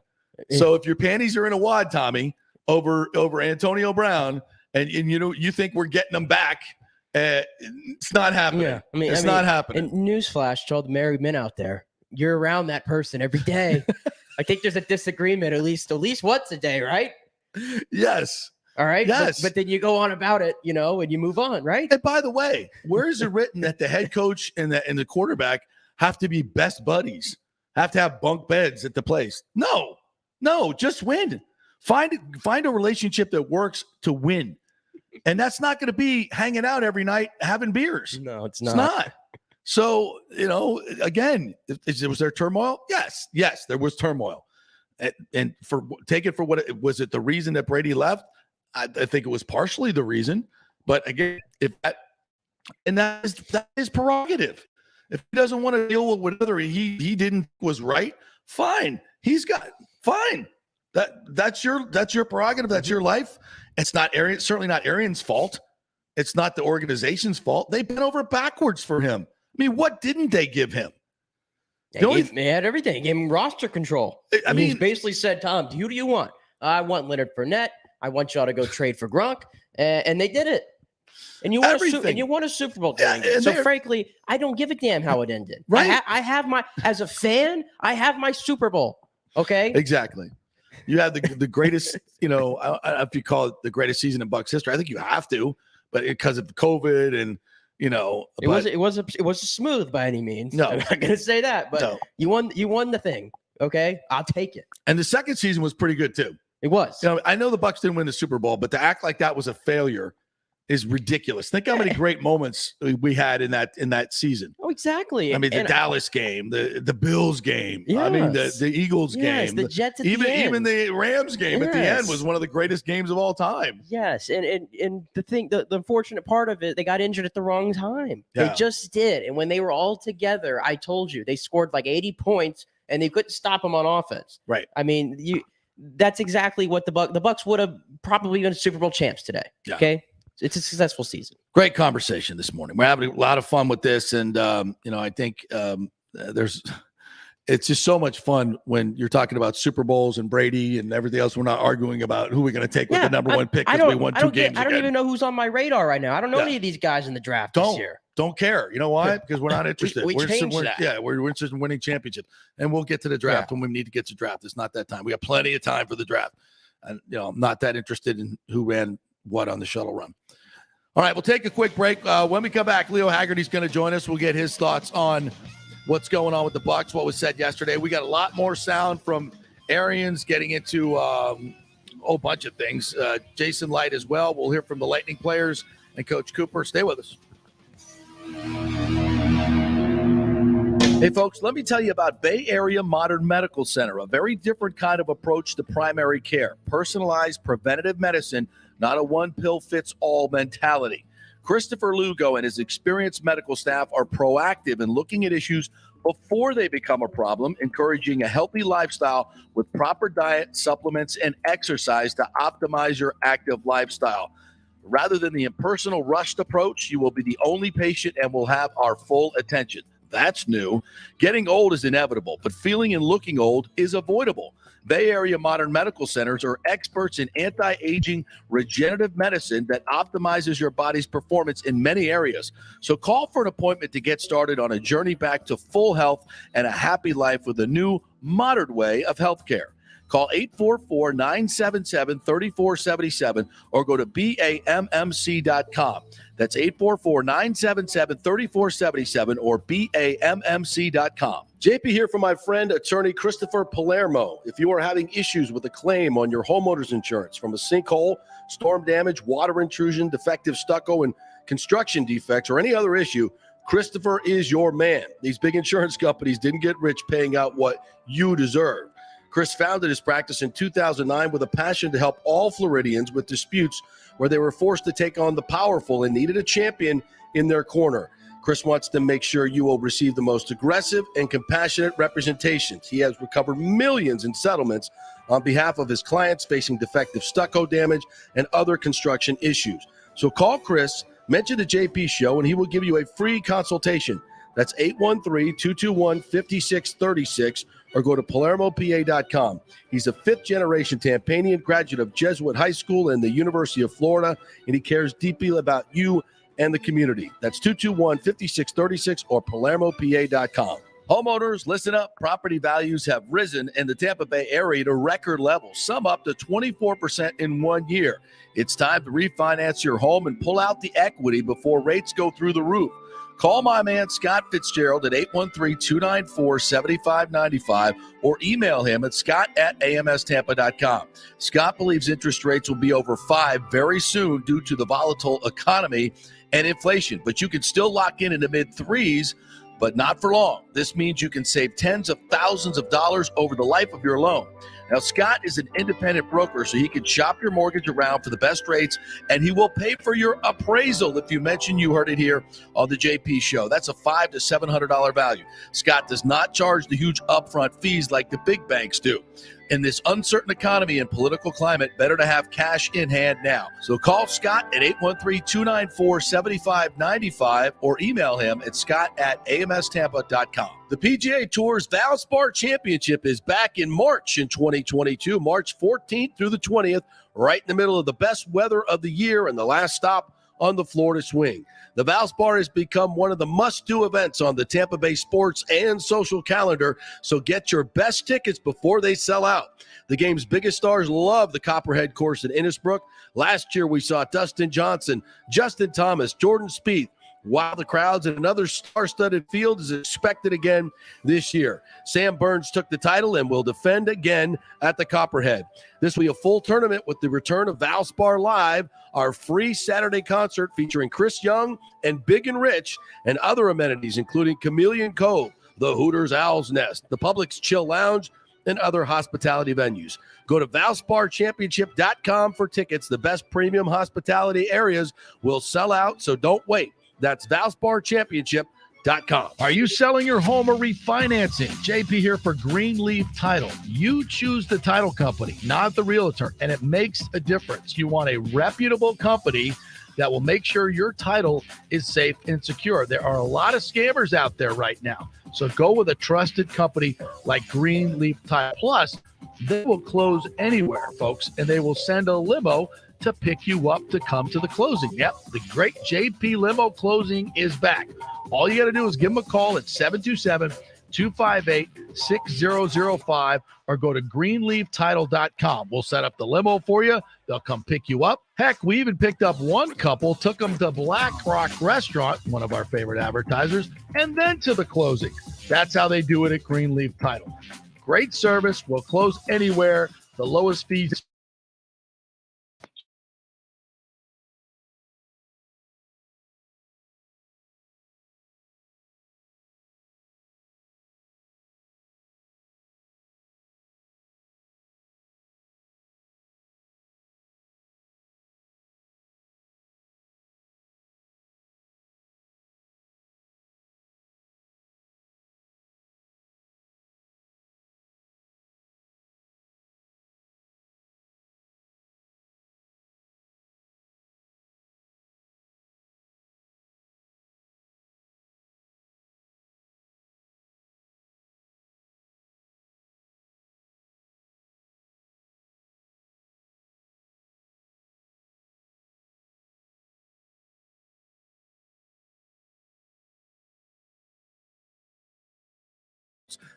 So if your panties are in a wad, Tommy, over Antonio Brown, and you think we're getting them back, it's not happening. Yeah. It's not happening. And newsflash to all the married men out there: you're around that person every day. I think there's a disagreement at least once a day, right? Yes. All right. Yes. But then you go on about it, and you move on, right? And by the way, where is it written that the head coach and the quarterback have to be best buddies, have to have bunk beds at the place? No, just win. Find a relationship that works to win. And that's not going to be hanging out every night having beers. No, it's not. It's not. So, again, was there turmoil? Yes, there was turmoil. And take it for what it was. It the reason that Brady left? I think it was partially the reason. But again, that is prerogative. If he doesn't want to deal with whatever he didn't was right, fine. Fine. That's your prerogative. That's your life. It's not certainly not Arians' fault. It's not the organization's fault. They bent over backwards for him. I mean, what didn't they give him? They had everything. They gave him roster control. I mean, he basically said, Tom, who do you want? I want Leonard Fournette. I want y'all to go trade for Gronk. And they did it. And you won a Super Bowl doing it. So frankly, I don't give a damn how it ended. Right. I have as a fan, I have my Super Bowl. Okay. Exactly. You have the greatest, I don't know if you call it the greatest season in Bucs history. I think you have to, but because of COVID and, it wasn't smooth by any means. No, I'm not going to say that, but you won the thing. Okay. I'll take it. And the second season was pretty good too. It was. I know the Bucs didn't win the Super Bowl, but to act like that was a failure is ridiculous. Think how many great moments we had in that season. Oh, exactly. I mean, the Dallas game, the Bills game. Yes. I mean, the Eagles game, the Jets at even the end. Even the Rams game at the end was one of the greatest games of all time. Yes, and the unfortunate part of it, they got injured at the wrong time. Yeah. They just did, and when they were all together, I told you they scored like 80 points, and they couldn't stop them on offense. Right. I mean, that's exactly what the Bucs would have probably been Super Bowl champs today. Yeah. Okay. It's a successful season. Great conversation this morning. We're having a lot of fun with this. And, I think it's just so much fun when you're talking about Super Bowls and Brady and everything else. We're not arguing about who we're going to take with the number one pick because we won two games. I don't even know who's on my radar right now. I don't know any of these guys in the draft this year. Don't care. You know why? Because we're not interested. We're interested in winning championship. And we'll get to the draft when we need to get to draft. It's not that time. We have plenty of time for the draft. And, I'm not that interested in who ran what on the shuttle run. All right, we'll take a quick break. When we come back, Leo Haggerty's going to join us. We'll get his thoughts on what's going on with the Bucs, what was said yesterday. We got a lot more sound from Arians getting into a whole bunch of things. Jason Licht as well. We'll hear from the Lightning players and Coach Cooper. Stay with us. Hey, folks, let me tell you about Bay Area Modern Medical Center, a very different kind of approach to primary care. Personalized preventative medicine, not a one-pill-fits-all mentality. Christopher Lugo and his experienced medical staff are proactive in looking at issues before they become a problem, encouraging a healthy lifestyle with proper diet, supplements, and exercise to optimize your active lifestyle. Rather than the impersonal, rushed approach, you will be the only patient and will have our full attention. That's new. Getting old is inevitable, but feeling and looking old is avoidable. Bay Area Modern Medical Centers are experts in anti-aging regenerative medicine that optimizes your body's performance in many areas. So call for an appointment to get started on a journey back to full health and a happy life with a new, modern way of healthcare. Call 844-977-3477 or go to BAMMC.com. That's 844-977-3477 or BAMMC.com. JP here for my friend, attorney Christopher Palermo. If you are having issues with a claim on your homeowner's insurance from a sinkhole, storm damage, water intrusion, defective stucco, and construction defects, or any other issue, Christopher is your man. These big insurance companies didn't get rich paying out what you deserve. Chris founded his practice in 2009 with a passion to help all Floridians with disputes where they were forced to take on the powerful and needed a champion in their corner. Chris wants to make sure you will receive the most aggressive and compassionate representations. He has recovered millions in settlements on behalf of his clients facing defective stucco damage and other construction issues. So call Chris, mention the JP Show, and he will give you a free consultation. That's 813-221-5636 or go to PalermoPA.com. He's a fifth-generation Tampanian graduate of Jesuit High School and the University of Florida, and he cares deeply about you and the community. That's 221-5636 or PalermoPA.com. Homeowners, listen up. Property values have risen in the Tampa Bay area to record levels, some up to 24% in 1 year. It's time to refinance your home and pull out the equity before rates go through the roof. Call my man Scott Fitzgerald at 813-294-7595 or email him at scott@amstampa.com. Scott believes interest rates will be over 5 very soon due to the volatile economy and inflation, but you can still lock in the mid-3s, but not for long. This means you can save tens of thousands of dollars over the life of your loan. Now, Scott is an independent broker, so he can shop your mortgage around for the best rates, and he will pay for your appraisal if you mention you heard it here on the JP Show. That's a $500 to $700 value. Scott does not charge the huge upfront fees like the big banks do. In this uncertain economy and political climate, better to have cash in hand now. So call Scott at 813-294-7595 or email him at scott@amstampa.com. The PGA Tour's Valspar Championship is back in March in 2022, March 14th through the 20th, right in the middle of the best weather of the year and the last stop on the Florida swing. The Valspar has become one of the must-do events on the Tampa Bay sports and social calendar, so get your best tickets before they sell out. The game's biggest stars love the Copperhead course in Innisbrook. Last year, we saw Dustin Johnson, Justin Thomas, Jordan Spieth, while the crowds in another star-studded field is expected again this year. Sam Burns took the title and will defend again at the Copperhead. This will be a full tournament with the return of Valspar Live, our free Saturday concert featuring Chris Young and Big and Rich, and other amenities including Chameleon Cove, the Hooters Owl's Nest, the Publix Chill Lounge, and other hospitality venues. Go to ValsparChampionship.com for tickets. The best premium hospitality areas will sell out, so don't wait. That's ValsparChampionship.com. Are you selling your home or refinancing? JP here for Greenleaf Title. You choose the title company, not the realtor, and it makes a difference. You want a reputable company that will make sure your title is safe and secure. There are a lot of scammers out there right now, so go with a trusted company like Greenleaf Title. Plus, they will close anywhere, folks, and they will send a limo to pick you up to come to the closing. Yep, the great JP Limo Closing is back. All you got to do is give them a call at 888-258-6005 or go to greenleaftitle.com. We'll set up the limo for you. They'll come pick you up. Heck, we even picked up one couple, took them to Black Rock Restaurant, one of our favorite advertisers, and then to the closing. That's how they do it at Greenleaf Title. Great service. We'll close anywhere. The lowest fees.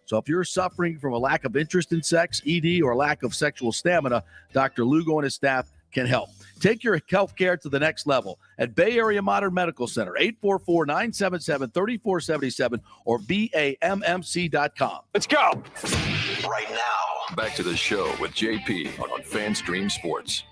So if you're suffering from a lack of interest in sex, ED, or lack of sexual stamina, Dr. Lugo and his staff can help. Take your health care to the next level at Bay Area Modern Medical Center, 844-977-3477 or BAMMC.com. Let's go. Right now, back to the show with JP on FanStream Sports.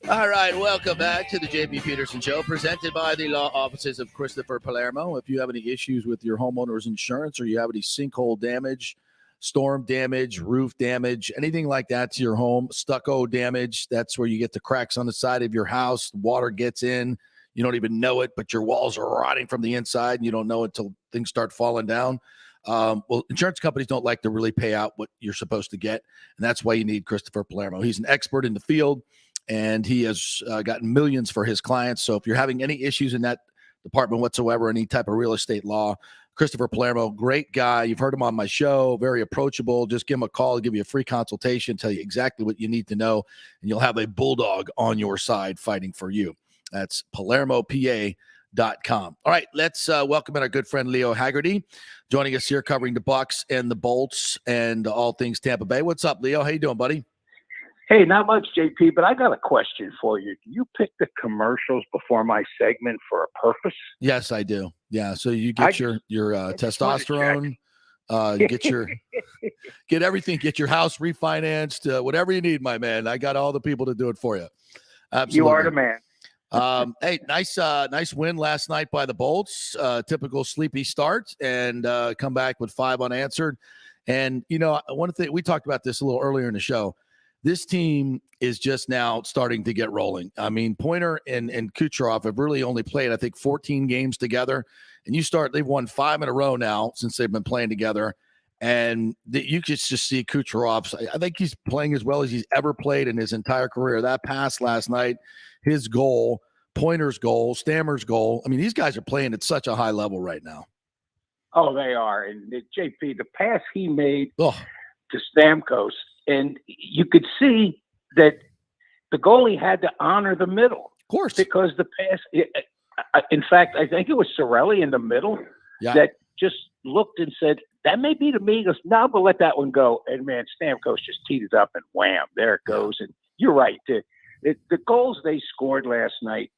All right, welcome back to the JP Peterson Show, presented by the law offices of Christopher Palermo. If you have any issues with your homeowner's insurance or you have any sinkhole damage, storm damage, roof damage, anything like that to your home, stucco damage, that's where you get the cracks on the side of your house, water gets in, you don't even know it, but your walls are rotting from the inside and you don't know it until things start falling down. Well, insurance companies don't like to really pay out what you're supposed to get, and that's why you need Christopher Palermo. He's an expert in the field, and he has gotten millions for his clients. So if you're having any issues in that department whatsoever, any type of real estate law, Christopher Palermo, great guy. You've heard him on my show, very approachable. Just give him a call, give you a free consultation, tell you exactly what you need to know, and you'll have a bulldog on your side fighting for you. That's PalermoPA.com. All right, let's welcome in our good friend Leo Haggerty, joining us here covering the Bucs and the Bolts and all things Tampa Bay. What's up, Leo? How you doing, buddy? Hey, not much, JP, but I got a question for you. Do you pick the commercials before my segment for a purpose? Yes, I do. Yeah, so you get your testosterone, get everything, get your house refinanced, whatever you need, my man. I got all the people to do it for you. Absolutely. You are the man. Hey, nice win last night by the Bolts. Typical sleepy start and come back with 5 unanswered. And one thing we talked about this a little earlier in the show. This team is just now starting to get rolling. I mean, Pointer and Kucherov have really only played, I think, 14 games together. And they've won 5 in a row now since they've been playing together. And you could just see Kucherov's. I think he's playing as well as he's ever played in his entire career. That pass last night, his goal, Pointer's goal, Stammer's goal. I mean, these guys are playing at such a high level right now. Oh, they are. And JP, the pass he made to Stamkos, and you could see that the goalie had to honor the middle. Of course. Because the pass, in fact, I think it was Cirelli in the middle that just looked and said, that may be to me. He goes, no, but let that one go. And, man, Stamkos just teed it up and wham, there it goes. And you're right. The goals they scored last night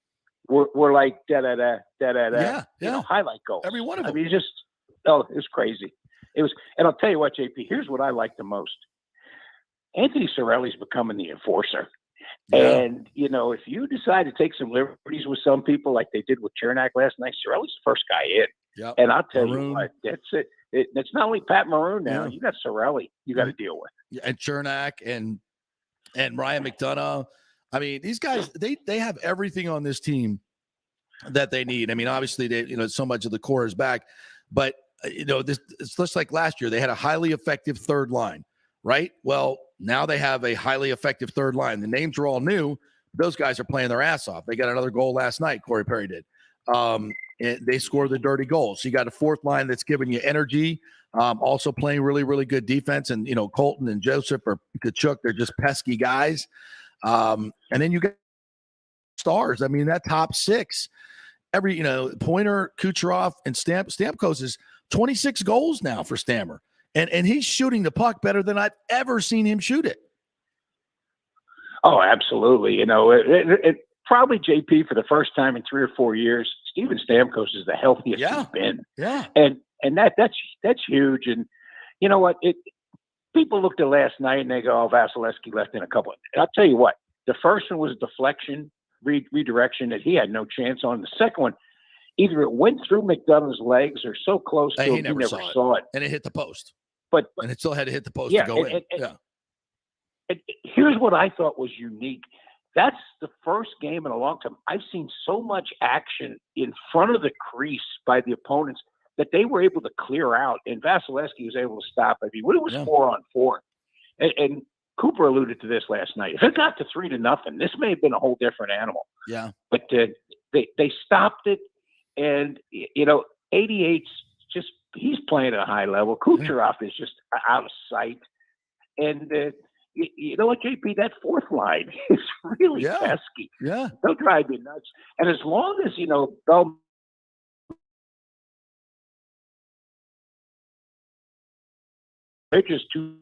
were like highlight goals. Every one of them. I mean, it was crazy. It was, and I'll tell you what, JP, here's what I like the most. Anthony Cirelli's becoming the enforcer. Yeah. And, if you decide to take some liberties with some people like they did with Chernak last night, Cirelli's the first guy in. Yep. And I'll tell you what, that's it. It's not only Pat Maroon now. Yeah. You got Cirelli you got to deal with. Yeah, and Chernak and Ryan McDonough. I mean, these guys, they have everything on this team that they need. I mean, obviously, so much of the core is back. But, it's just like last year. They had a highly effective third line. Right? Well, now they have a highly effective third line. The names are all new. Those guys are playing their ass off. They got another goal last night, Corey Perry did. And they scored the dirty goal. So you got a fourth line that's giving you energy, also playing really, really good defense. And, Colton and Joseph or Kachuk, they're just pesky guys. And then you got stars. I mean, that top 6, Pointer, Kucherov, and Stamkos is 26 goals now for Stammer. And he's shooting the puck better than I've ever seen him shoot it. Oh, absolutely. You know, it probably JP for the first time in 3 or 4 years, Steven Stamkos is the healthiest he's been. Yeah. And that's huge. And you know what? People looked at last night and they go, oh, Vasilevsky left in a couple. I'll tell you what, the first one was a deflection, redirection that he had no chance on. The second one, either it went through McDonough's legs or so close to him, he never saw it. And it hit the post. And it still had to hit the post to go in. And here's what I thought was unique. That's the first game in a long time I've seen so much action in front of the crease by the opponents that they were able to clear out, and Vasilevsky was able to stop. I mean, when it was 4-on-4, and Cooper alluded to this last night. If it got to 3-0, this may have been a whole different animal. Yeah. But they stopped it, and 88's just he's playing at a high level. Kucherov is just out of sight, and you know what, JP, that fourth line is really pesky. Yeah, they'll drive you nuts. And as long as Bell. They're just too.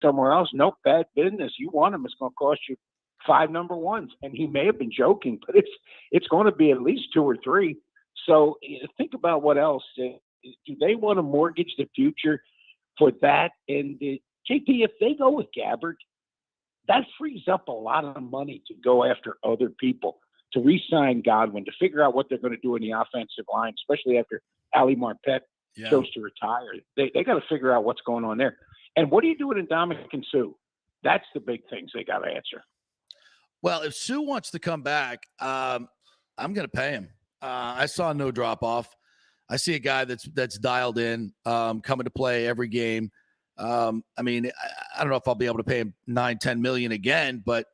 Somewhere else, nope, bad business. You want him, it's going to cost you 5 number ones. And he may have been joking, but it's going to be at least 2 or 3. So think about what else. Do they want to mortgage the future for that? And JP, if they go with Gabbert, that frees up a lot of money to go after other people, to re-sign Godwin, to figure out what they're going to do in the offensive line, especially after Ali Marpet chose to retire. They got to figure out what's going on there. And what do you do with Ndamukong Suh? That's the big things they got to answer. Well, if Sue wants to come back, I'm going to pay him. I saw no drop off. I see a guy that's dialed in, coming to play every game. I mean, I don't know if I'll be able to pay him 9-10 million again, but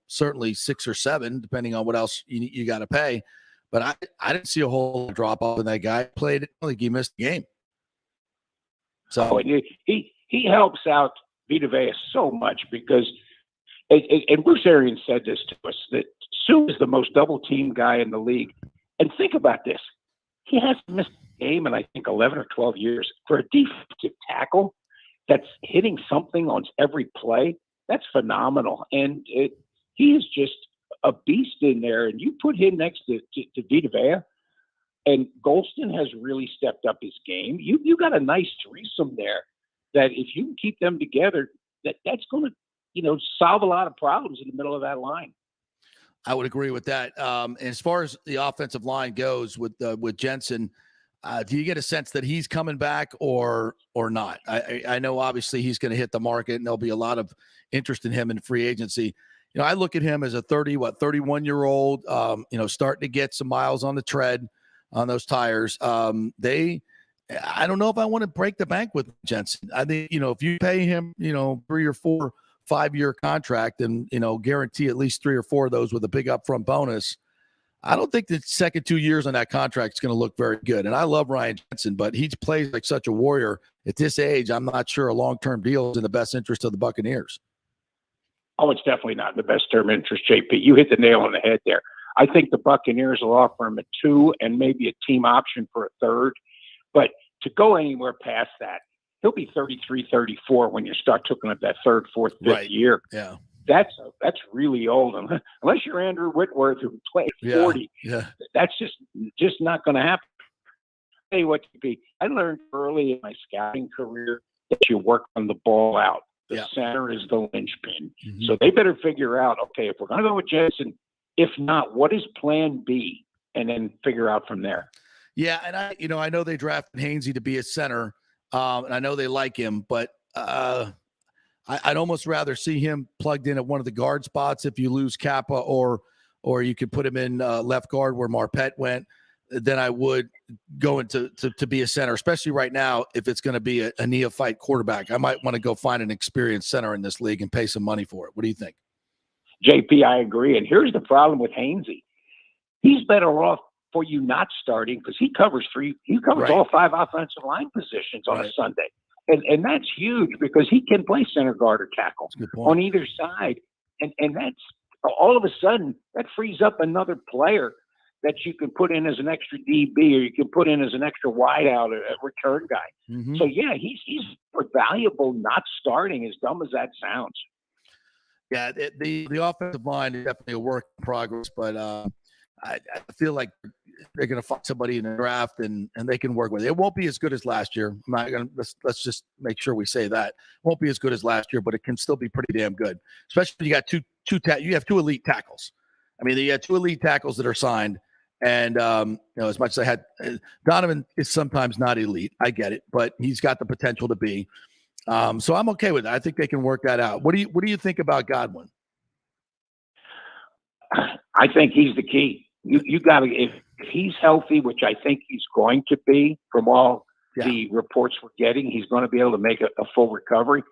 certainly 6 or 7, depending on what else you got to pay. But I didn't see a whole drop off in that guy. Played. I don't think he missed the game. So he helps out Vita Vea so much because, and Bruce Arians said this to us, that Sue is the most double team guy in the league. And think about this: he hasn't missed a game in I think 11 or 12 years. For a defensive tackle that's hitting something on every play, that's phenomenal. And he is just a beast in there. And you put him next to Vita Vea, and Golston has really stepped up his game. You got a nice threesome there that if you can keep them together, that's going to solve a lot of problems in the middle of that line. I would agree with that. As far as the offensive line goes with Jensen, do you get a sense that he's coming back or not? I know obviously he's going to hit the market, and there'll be a lot of interest in him in free agency. I look at him as a 31-year-old, starting to get some miles on the tread on those tires. I don't know if I want to break the bank with Jensen. I think, if you pay him, 3 or 4 5-year contract and, guarantee at least 3 or 4 of those with a big upfront bonus, I don't think the second 2 years on that contract is going to look very good. And I love Ryan Jensen, but he plays like such a warrior at this age. I'm not sure a long-term deal is in the best interest of the Buccaneers. Oh, it's definitely not in the best term interest, JP. You hit the nail on the head there. I think the Buccaneers will offer him a 2 and maybe a team option for a 3rd. But to go anywhere past that, he'll be 33, 34 when you start talking about that 3rd, 4th, 5th year. Yeah. That's really old. Unless you're Andrew Whitworth, who played 40. Yeah. That's just not going to happen. I'll tell you what, JP, I learned early in my scouting career that you work on the ball out. The center is the linchpin. Mm-hmm. So they better figure out, okay, if we're going to go with Jensen, if not, what is plan B? And then figure out from there. Yeah, and I know they drafted Hainsey to be a center, and I know they like him, but I'd almost rather see him plugged in at one of the guard spots if you lose Kappa, or you could put him in left guard where Marpet went, than I would go into to be a center, especially right now if it's going to be a neophyte quarterback. I might want to go find an experienced center in this league and pay some money for it. What do you think? JP, I agree. And here's the problem with Hainsey. He's better off for you not starting because he covers all 5 offensive line positions on a Sunday. And that's huge because he can play center guard or tackle on either side. And that's all of a sudden that frees up another player that you can put in as an extra DB, or you can put in as an extra wideout, a return guy. Mm-hmm. So yeah, he's valuable not starting, as dumb as that sounds. Yeah, the offensive line is definitely a work in progress, but I feel like they're going to find somebody in the draft and they can work with it. It won't be as good as last year. I'm not going to, let's just make sure we say that. It won't be as good as last year, but it can still be pretty damn good. Especially when you got you have 2 elite tackles. I mean, you have 2 elite tackles that are signed. And, as much as I had, Donovan is sometimes not elite. I get it, but he's got the potential to be. So I'm okay with that. I think they can work that out. What do you think about Godwin? I think he's the key. You got to, if he's healthy, which I think he's going to be from all the reports we're getting, he's going to be able to make a full recovery.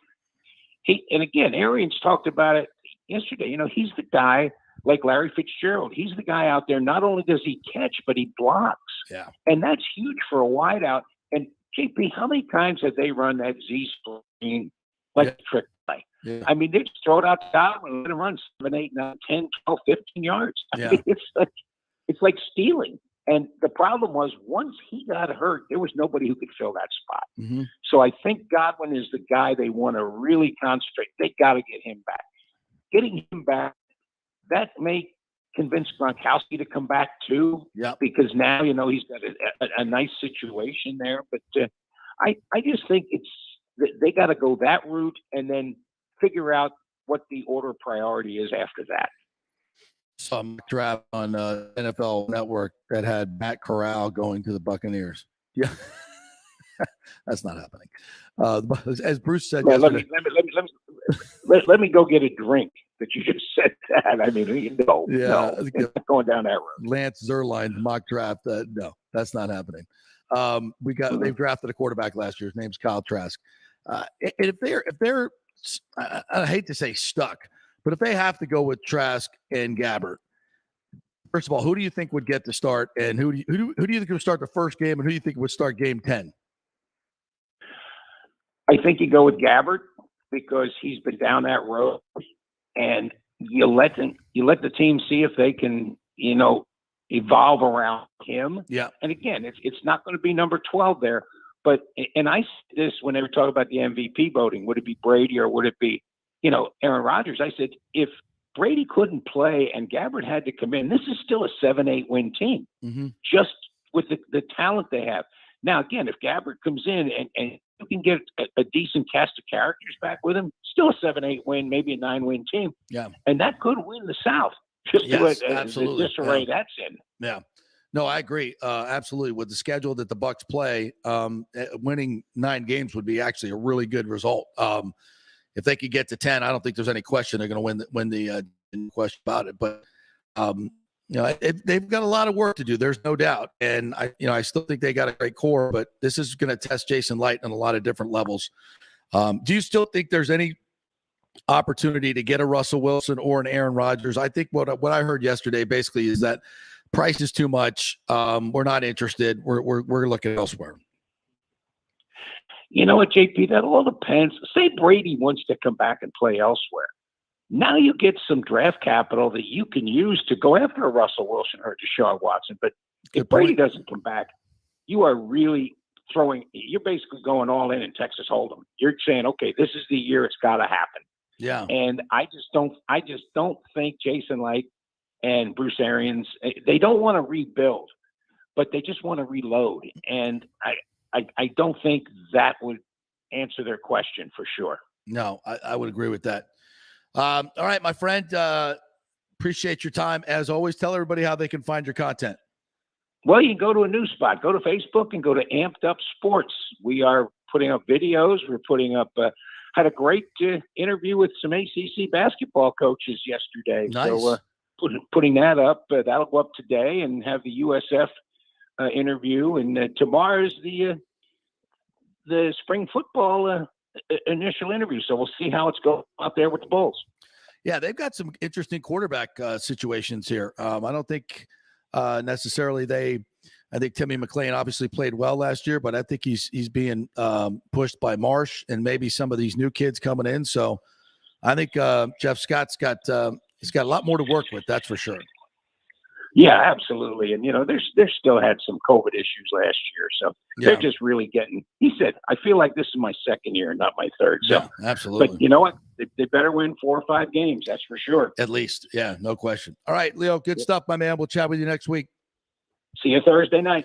And again, Arians talked about it yesterday. He's the guy like Larry Fitzgerald. He's the guy out there. Not only does he catch, but he blocks. Yeah. And that's huge for a wideout. And JP, how many times have they run that Z screen like trick play? Yeah. I mean, they just throw it out to Godwin and let him run 7, 8, 9, 10, 12, 15 yards. I mean, it's like stealing. And the problem was once he got hurt, there was nobody who could fill that spot. Mm-hmm. So I think Godwin is the guy they want to really concentrate. They got to get him back. Getting him back, that may convince Gronkowski to come back too, because now, he's got a nice situation there. But I just think they got to go that route and then figure out what the order of priority is after that. Some draft on NFL Network that had Matt Corral going to the Buccaneers. Yeah. That's not happening. As Bruce said Man, yesterday. let me go get a drink that you just said that. I mean, no, it's not going down that road. Lance Zierlein mock draft. No, that's not happening. They've drafted a quarterback last year. His name's Kyle Trask. And if they're I hate to say stuck, but if they have to go with Trask and Gabbert, first of all, who do you think would get to start, and who do you think would start the first game, and who do you think would start game 10? I think you go with Gabbert because he's been down that road, and you let the team see if they can, evolve around him. Yeah. And again, it's not going to be number 12 there, but I see this when they were talking about the MVP voting. Would it be Brady or would it be, Aaron Rodgers? I said if Brady couldn't play and Gabbert had to come in, this is still a 7-8 win team, just with the talent they have. Now, again, if Gabbert comes in and you can get a decent cast of characters back with him, still a 7-8 win, maybe a 9-win team. Yeah. And that could win the South. Just absolutely. The disarray that's in. Yeah. No, I agree. Absolutely. With the schedule that the Bucs play, winning 9 games would be actually a really good result. If they could get to 10, I don't think there's any question they're going to win the question about it. But they've got a lot of work to do. There's no doubt, and I still think they got a great core. But this is going to test Jason Licht on a lot of different levels. Do you still think there's any opportunity to get a Russell Wilson or an Aaron Rodgers? I think what I heard yesterday basically is that price is too much. We're not interested. We're looking elsewhere. You know what, JP? That all depends. Say Brady wants to come back and play elsewhere. Now you get some draft capital that you can use to go after a Russell Wilson or Deshaun Watson. But if Brady doesn't come back, you are really you're basically going all in Texas Hold'em. You're saying, okay, this is the year it's got to happen. Yeah. And I just don't think Jason Licht and Bruce Arians, they don't want to rebuild, but they just want to reload. And I don't think that would answer their question for sure. No, I would agree with that. All right, my friend, appreciate your time. As always, tell everybody how they can find your content. Well, you can go to a new spot. Go to Facebook and go to Amped Up Sports. We are putting up videos. We're putting up had a great interview with some ACC basketball coaches yesterday. Nice. So putting that up, that'll go up today, and have the USF interview. And tomorrow's the spring football initial interview. So we'll see how it's going out there with the Bulls. Yeah, they've got some interesting quarterback situations here. I don't think necessarily I think Timmy McClain obviously played well last year, but I think he's being pushed by Marsh and maybe some of these new kids coming in. So I think Jeff Scott's got he's got a lot more to work with. That's for sure. Yeah, absolutely. And, they're still had some COVID issues last year. So they're just really he said, I feel like this is my second year, not my third. So, yeah, absolutely. But you know what? They better win 4 or 5 games. That's for sure. At least. Yeah, no question. All right, Leo, good stuff, my man. We'll chat with you next week. See you Thursday night.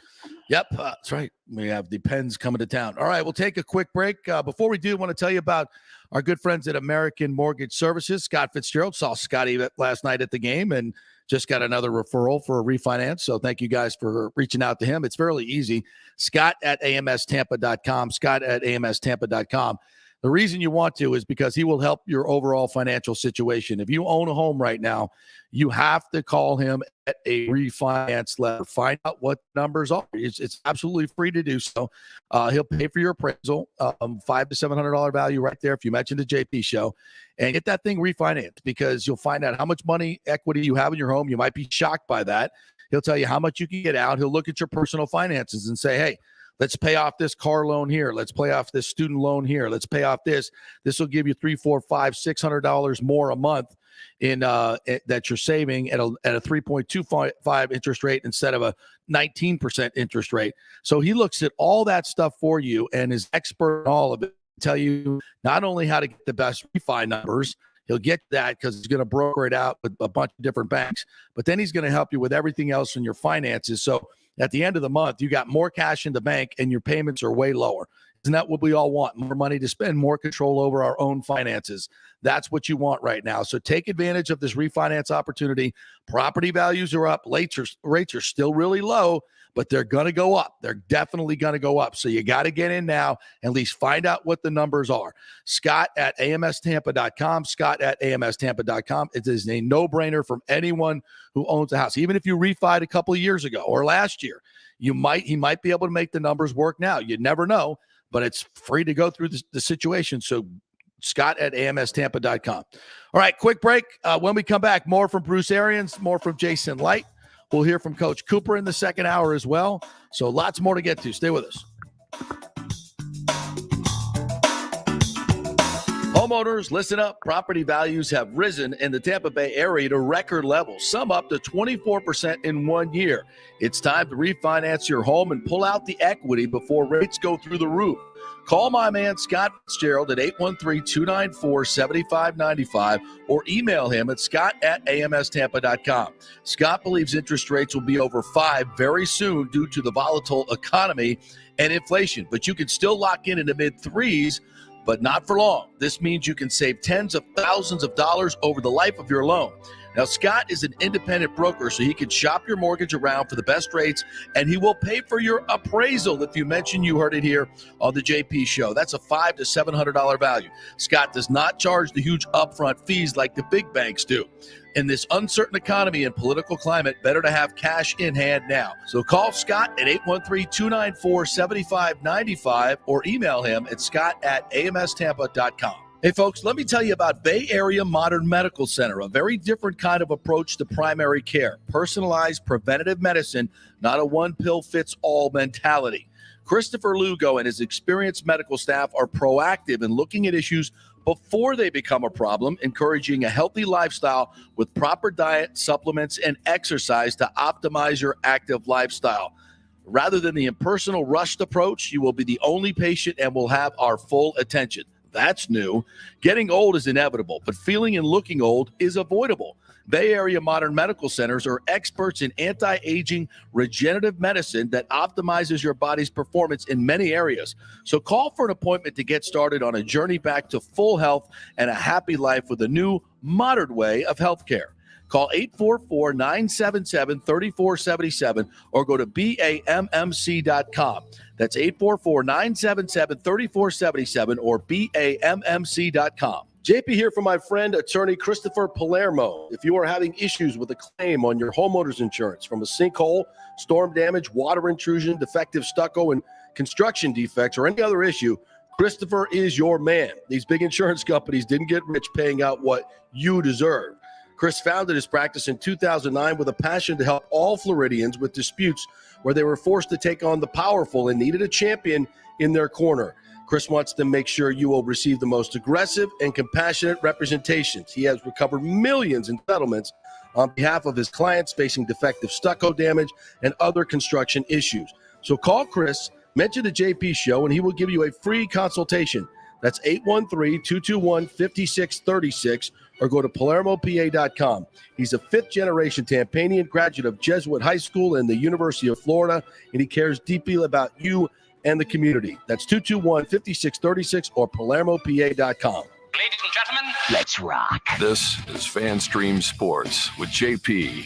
Yep, that's right. We have the Pens coming to town. All right, we'll take a quick break. Before we do, I want to tell you about our good friends at American Mortgage Services. Scott Fitzgerald saw Scotty last night at the game and just got another referral for a refinance. So thank you guys for reaching out to him. It's fairly easy. Scott at amstampa.com. Scott at amstampa.com. The reason you want to is because he will help your overall financial situation. If you own a home right now, you have to call him at a refinance letter. Find out what numbers are. It's absolutely free to do so. He'll pay for your appraisal, $500 to $700 value right there if you mention the JP show, and get that thing refinanced, because you'll find out how much money equity you have in your home. You might be shocked by that. He'll tell you how much you can get out. He'll look at your personal finances and say, hey, let's pay off this car loan here. Let's pay off this student loan here. Let's pay off this. This will give you $300, $400, $500, $600 more a month in that you're saving at a 3.25 interest rate instead of a 19% interest rate. So he looks at all that stuff for you and is expert in all of it. Tell you not only how to get the best refi numbers. He'll get that because he's going to broker it out with a bunch of different banks, but then he's going to help you with everything else in your finances. So at the end of the month, you got more cash in the bank and your payments are way lower. Isn't that what we all want? More money to spend, more control over our own finances. That's what you want right now. So take advantage of this refinance opportunity. Property values are up. Rates are still really low, but they're going to go up. They're definitely going to go up. So you got to get in now, at least find out what the numbers are. Scott at amstampa.com, Scott at amstampa.com. It is a no-brainer from anyone who owns a house. Even if you refied a couple of years ago or last year, he might be able to make the numbers work now. You never know, but it's free to go through the situation. So Scott at amstampa.com. All right, quick break. When we come back, more from Bruce Arians, more from Jason Licht. We'll hear from Coach Cooper in the second hour as well. So lots more to get to. Stay with us. Homeowners, listen up. Property values have risen in the Tampa Bay area to record levels, some up to 24% in 1 year. It's time to refinance your home and pull out the equity before rates go through the roof. Call my man Scott Fitzgerald at 813-294-7595 or email him at scott@amstampa.com. Scott believes interest rates will be over 5 very soon due to the volatile economy and inflation, but you can still lock in the mid-threes, but not for long. This means you can save tens of thousands of dollars over the life of your loan. Now, Scott is an independent broker, so he can shop your mortgage around for the best rates, and he will pay for your appraisal if you mention you heard it here on the JP Show. That's a $500 to $700 value. Scott does not charge the huge upfront fees like the big banks do. In this uncertain economy and political climate, better to have cash in hand now. So call Scott at 813-294-7595 or email him at scott@amstampa.com. Hey, folks, let me tell you about Bay Area Modern Medical Center, a very different kind of approach to primary care. Personalized preventative medicine, not a one-pill-fits-all mentality. Christopher Lugo and his experienced medical staff are proactive in looking at issues before they become a problem, encouraging a healthy lifestyle with proper diet, supplements, and exercise to optimize your active lifestyle. Rather than the impersonal, rushed approach, you will be the only patient and will have our full attention. That's new. Getting old is inevitable, but feeling and looking old is avoidable. Bay Area Modern Medical Centers are experts in anti-aging regenerative medicine that optimizes your body's performance in many areas. So call for an appointment to get started on a journey back to full health and a happy life with a new, modern way of healthcare. Call 844-977-3477 or go to BAMMC.com. That's 844-977-3477 or BAMMC.com. JP here for my friend, attorney Christopher Palermo. If you are having issues with a claim on your homeowner's insurance from a sinkhole, storm damage, water intrusion, defective stucco, and construction defects, or any other issue, Christopher is your man. These big insurance companies didn't get rich paying out what you deserve. Chris founded his practice in 2009 with a passion to help all Floridians with disputes where they were forced to take on the powerful and needed a champion in their corner. Chris wants to make sure you will receive the most aggressive and compassionate representations. He has recovered millions in settlements on behalf of his clients facing defective stucco damage and other construction issues. So call Chris, mention the JP Show, and he will give you a free consultation. That's 813-221-5636 or go to PalermoPA.com. He's a fifth-generation Tampanian graduate of Jesuit High School and the University of Florida, and he cares deeply about you and the community. That's 221-5636 or PalermoPA.com. Ladies and gentlemen, Let's rock. This is FanStream Sports with JP.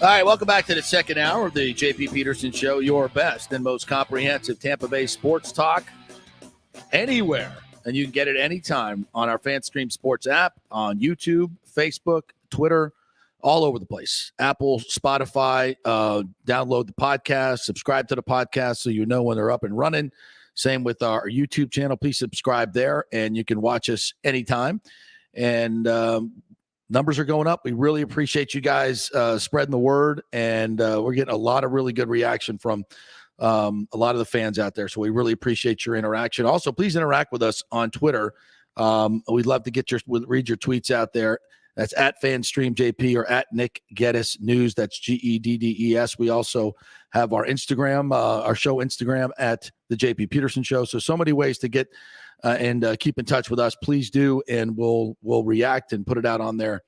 All right, welcome back to the second hour of the JP Peterson Show, your best and most comprehensive Tampa Bay sports talk anywhere. And you can get it anytime on our FanStream Sports app, on YouTube, Facebook, Twitter, all over the place. Apple, Spotify, download the podcast, subscribe to the podcast so you know when they're up and running. Same with our YouTube channel. Please subscribe there, and you can watch us anytime. And numbers are going up. We really appreciate you guys spreading the word, and we're getting a lot of really good reaction from a lot of the fans out there. So we really appreciate your interaction. Also, please interact with us on Twitter. We'd love to read your tweets out there. That's at FanStreamJP or at Nick Geddes News. That's Geddes. We also have our Instagram, our show Instagram at the JP Peterson Show. So many ways to get and keep in touch with us. Please do, and we'll react and put it out on there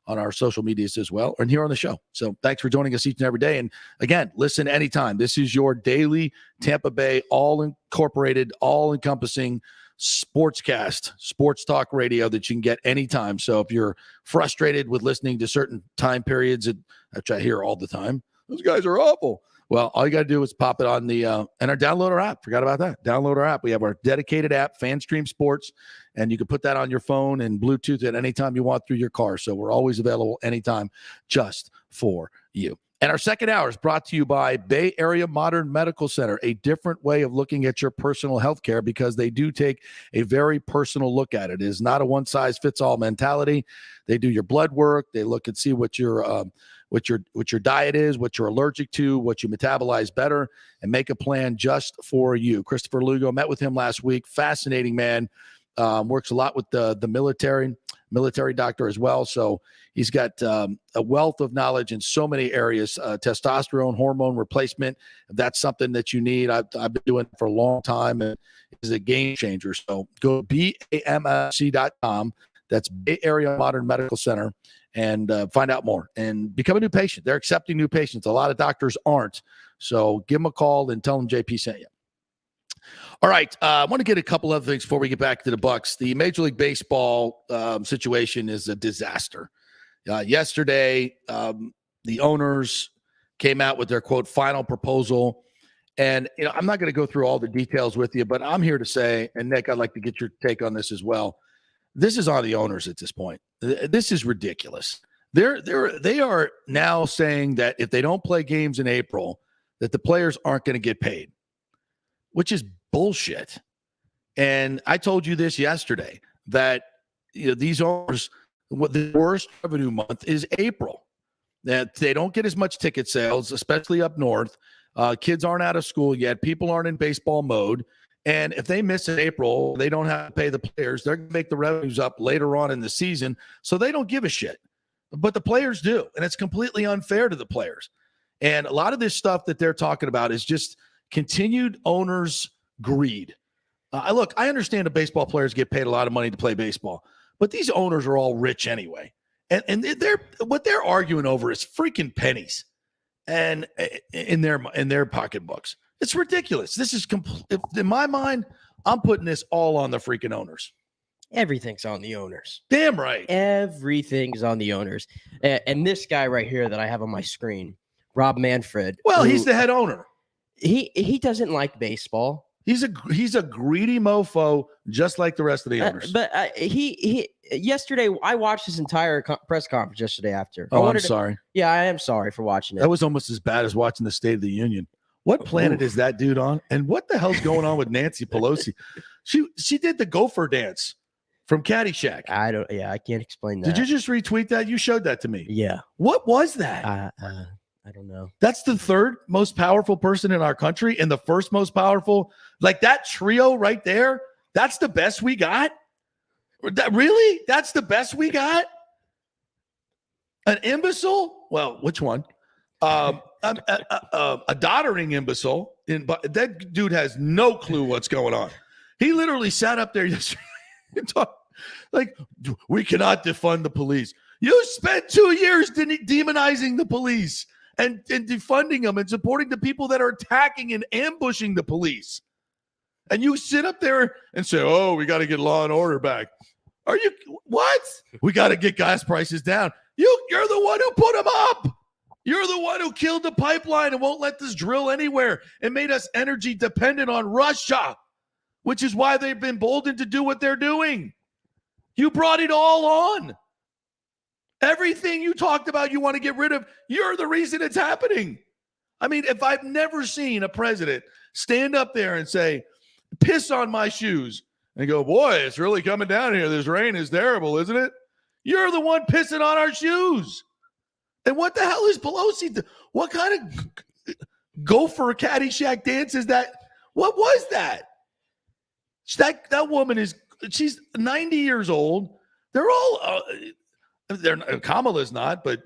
on our social medias as well, and here on the show. So thanks for joining us each and every day. And again, listen anytime. This is your daily Tampa Bay, all incorporated, all encompassing sportscast, sports talk radio that you can get anytime. So if you're frustrated with listening to certain time periods, which I hear all the time, those guys are awful. Well, all you got to do is pop it on the and our download our app. Forgot about that. Download our app. We have our dedicated app, FanStream Sports, and you can put that on your phone and Bluetooth at any time you want through your car. So we're always available anytime just for you. And our second hour is brought to you by Bay Area Modern Medical Center, a different way of looking at your personal health care because they do take a very personal look at it. It is not a one-size-fits-all mentality. They do your blood work. They look and see what your diet is, what you're allergic to, what you metabolize better, and make a plan just for you. Christopher Lugo, met with him last week. Fascinating man. Works a lot with the military doctor as well. So he's got a wealth of knowledge in so many areas, testosterone, hormone replacement. If that's something that you need, I've been doing it for a long time, and it's a game changer. So go to BAMFC.com. That's Bay Area Modern Medical Center, and find out more and become a new patient. They're accepting new patients. A lot of doctors aren't. So give them a call and tell them JP sent you. All right. I want to get a couple other things before we get back to the Bucs. The Major League Baseball situation is a disaster. Yesterday, the owners came out with their, quote, final proposal. And, I'm not going to go through all the details with you, but I'm here to say, and Nick, I'd like to get your take on this as well. This is on the owners at this point. This is ridiculous. They are now saying that if they don't play games in April, that the players aren't going to get paid, which is bullshit. And I told you this yesterday, that these owners, what the worst revenue month is April. That they don't get as much ticket sales, especially up north. Kids aren't out of school yet. People aren't in baseball mode. And if they miss in April, they don't have to pay the players. They're going to make the revenues up later on in the season. So they don't give a shit. But the players do. And it's completely unfair to the players. And a lot of this stuff that they're talking about is just continued owners' greed. Look, I understand the baseball players get paid a lot of money to play baseball, but these owners are all rich anyway. And what they're arguing over is freaking pennies and in their pocketbooks. It's ridiculous. This is in my mind, I'm putting this all on the freaking owners. Everything's on the owners. Damn right. Everything's on the owners. And this guy right here that I have on my screen, Rob Manfred. Well, he's the head owner. He doesn't like baseball. He's a greedy mofo, just like the rest of the owners. But he yesterday, I watched his entire press conference yesterday after. I'm sorry. Yeah, I am sorry for watching it. That was almost as bad as watching the State of the Union. What planet is that dude on? And what the hell's going on with Nancy Pelosi? She did the gopher dance from Caddyshack. I can't explain that. Did you just retweet that? You showed that to me. Yeah. What was that? I don't know. That's the third most powerful person in our country and the first most powerful. Like that trio right there, that's the best we got? Really? That's the best we got? An imbecile? Well, which one? A doddering imbecile. That dude has no clue what's going on. He literally sat up there yesterday and talked like, we cannot defund the police. You spent 2 years demonizing the police and defunding them and supporting the people that are attacking and ambushing the police. And you sit up there and say, oh, we got to get law and order back. Are you what? We got to get gas prices down. You're the one who put them up. You're the one who killed the pipeline and won't let this drill anywhere and made us energy dependent on Russia, which is why they've been emboldened to do what they're doing. You brought it all on. Everything you talked about you want to get rid of, you're the reason it's happening. I mean, if I've never seen a president stand up there and say, piss on my shoes, and go, boy, it's really coming down here. This rain is terrible, isn't it? You're the one pissing on our shoes. And what the hell is Pelosi? What kind of gopher Caddyshack dance is that? What was that? That woman she's 90 years old. They're all, Kamala's not, but,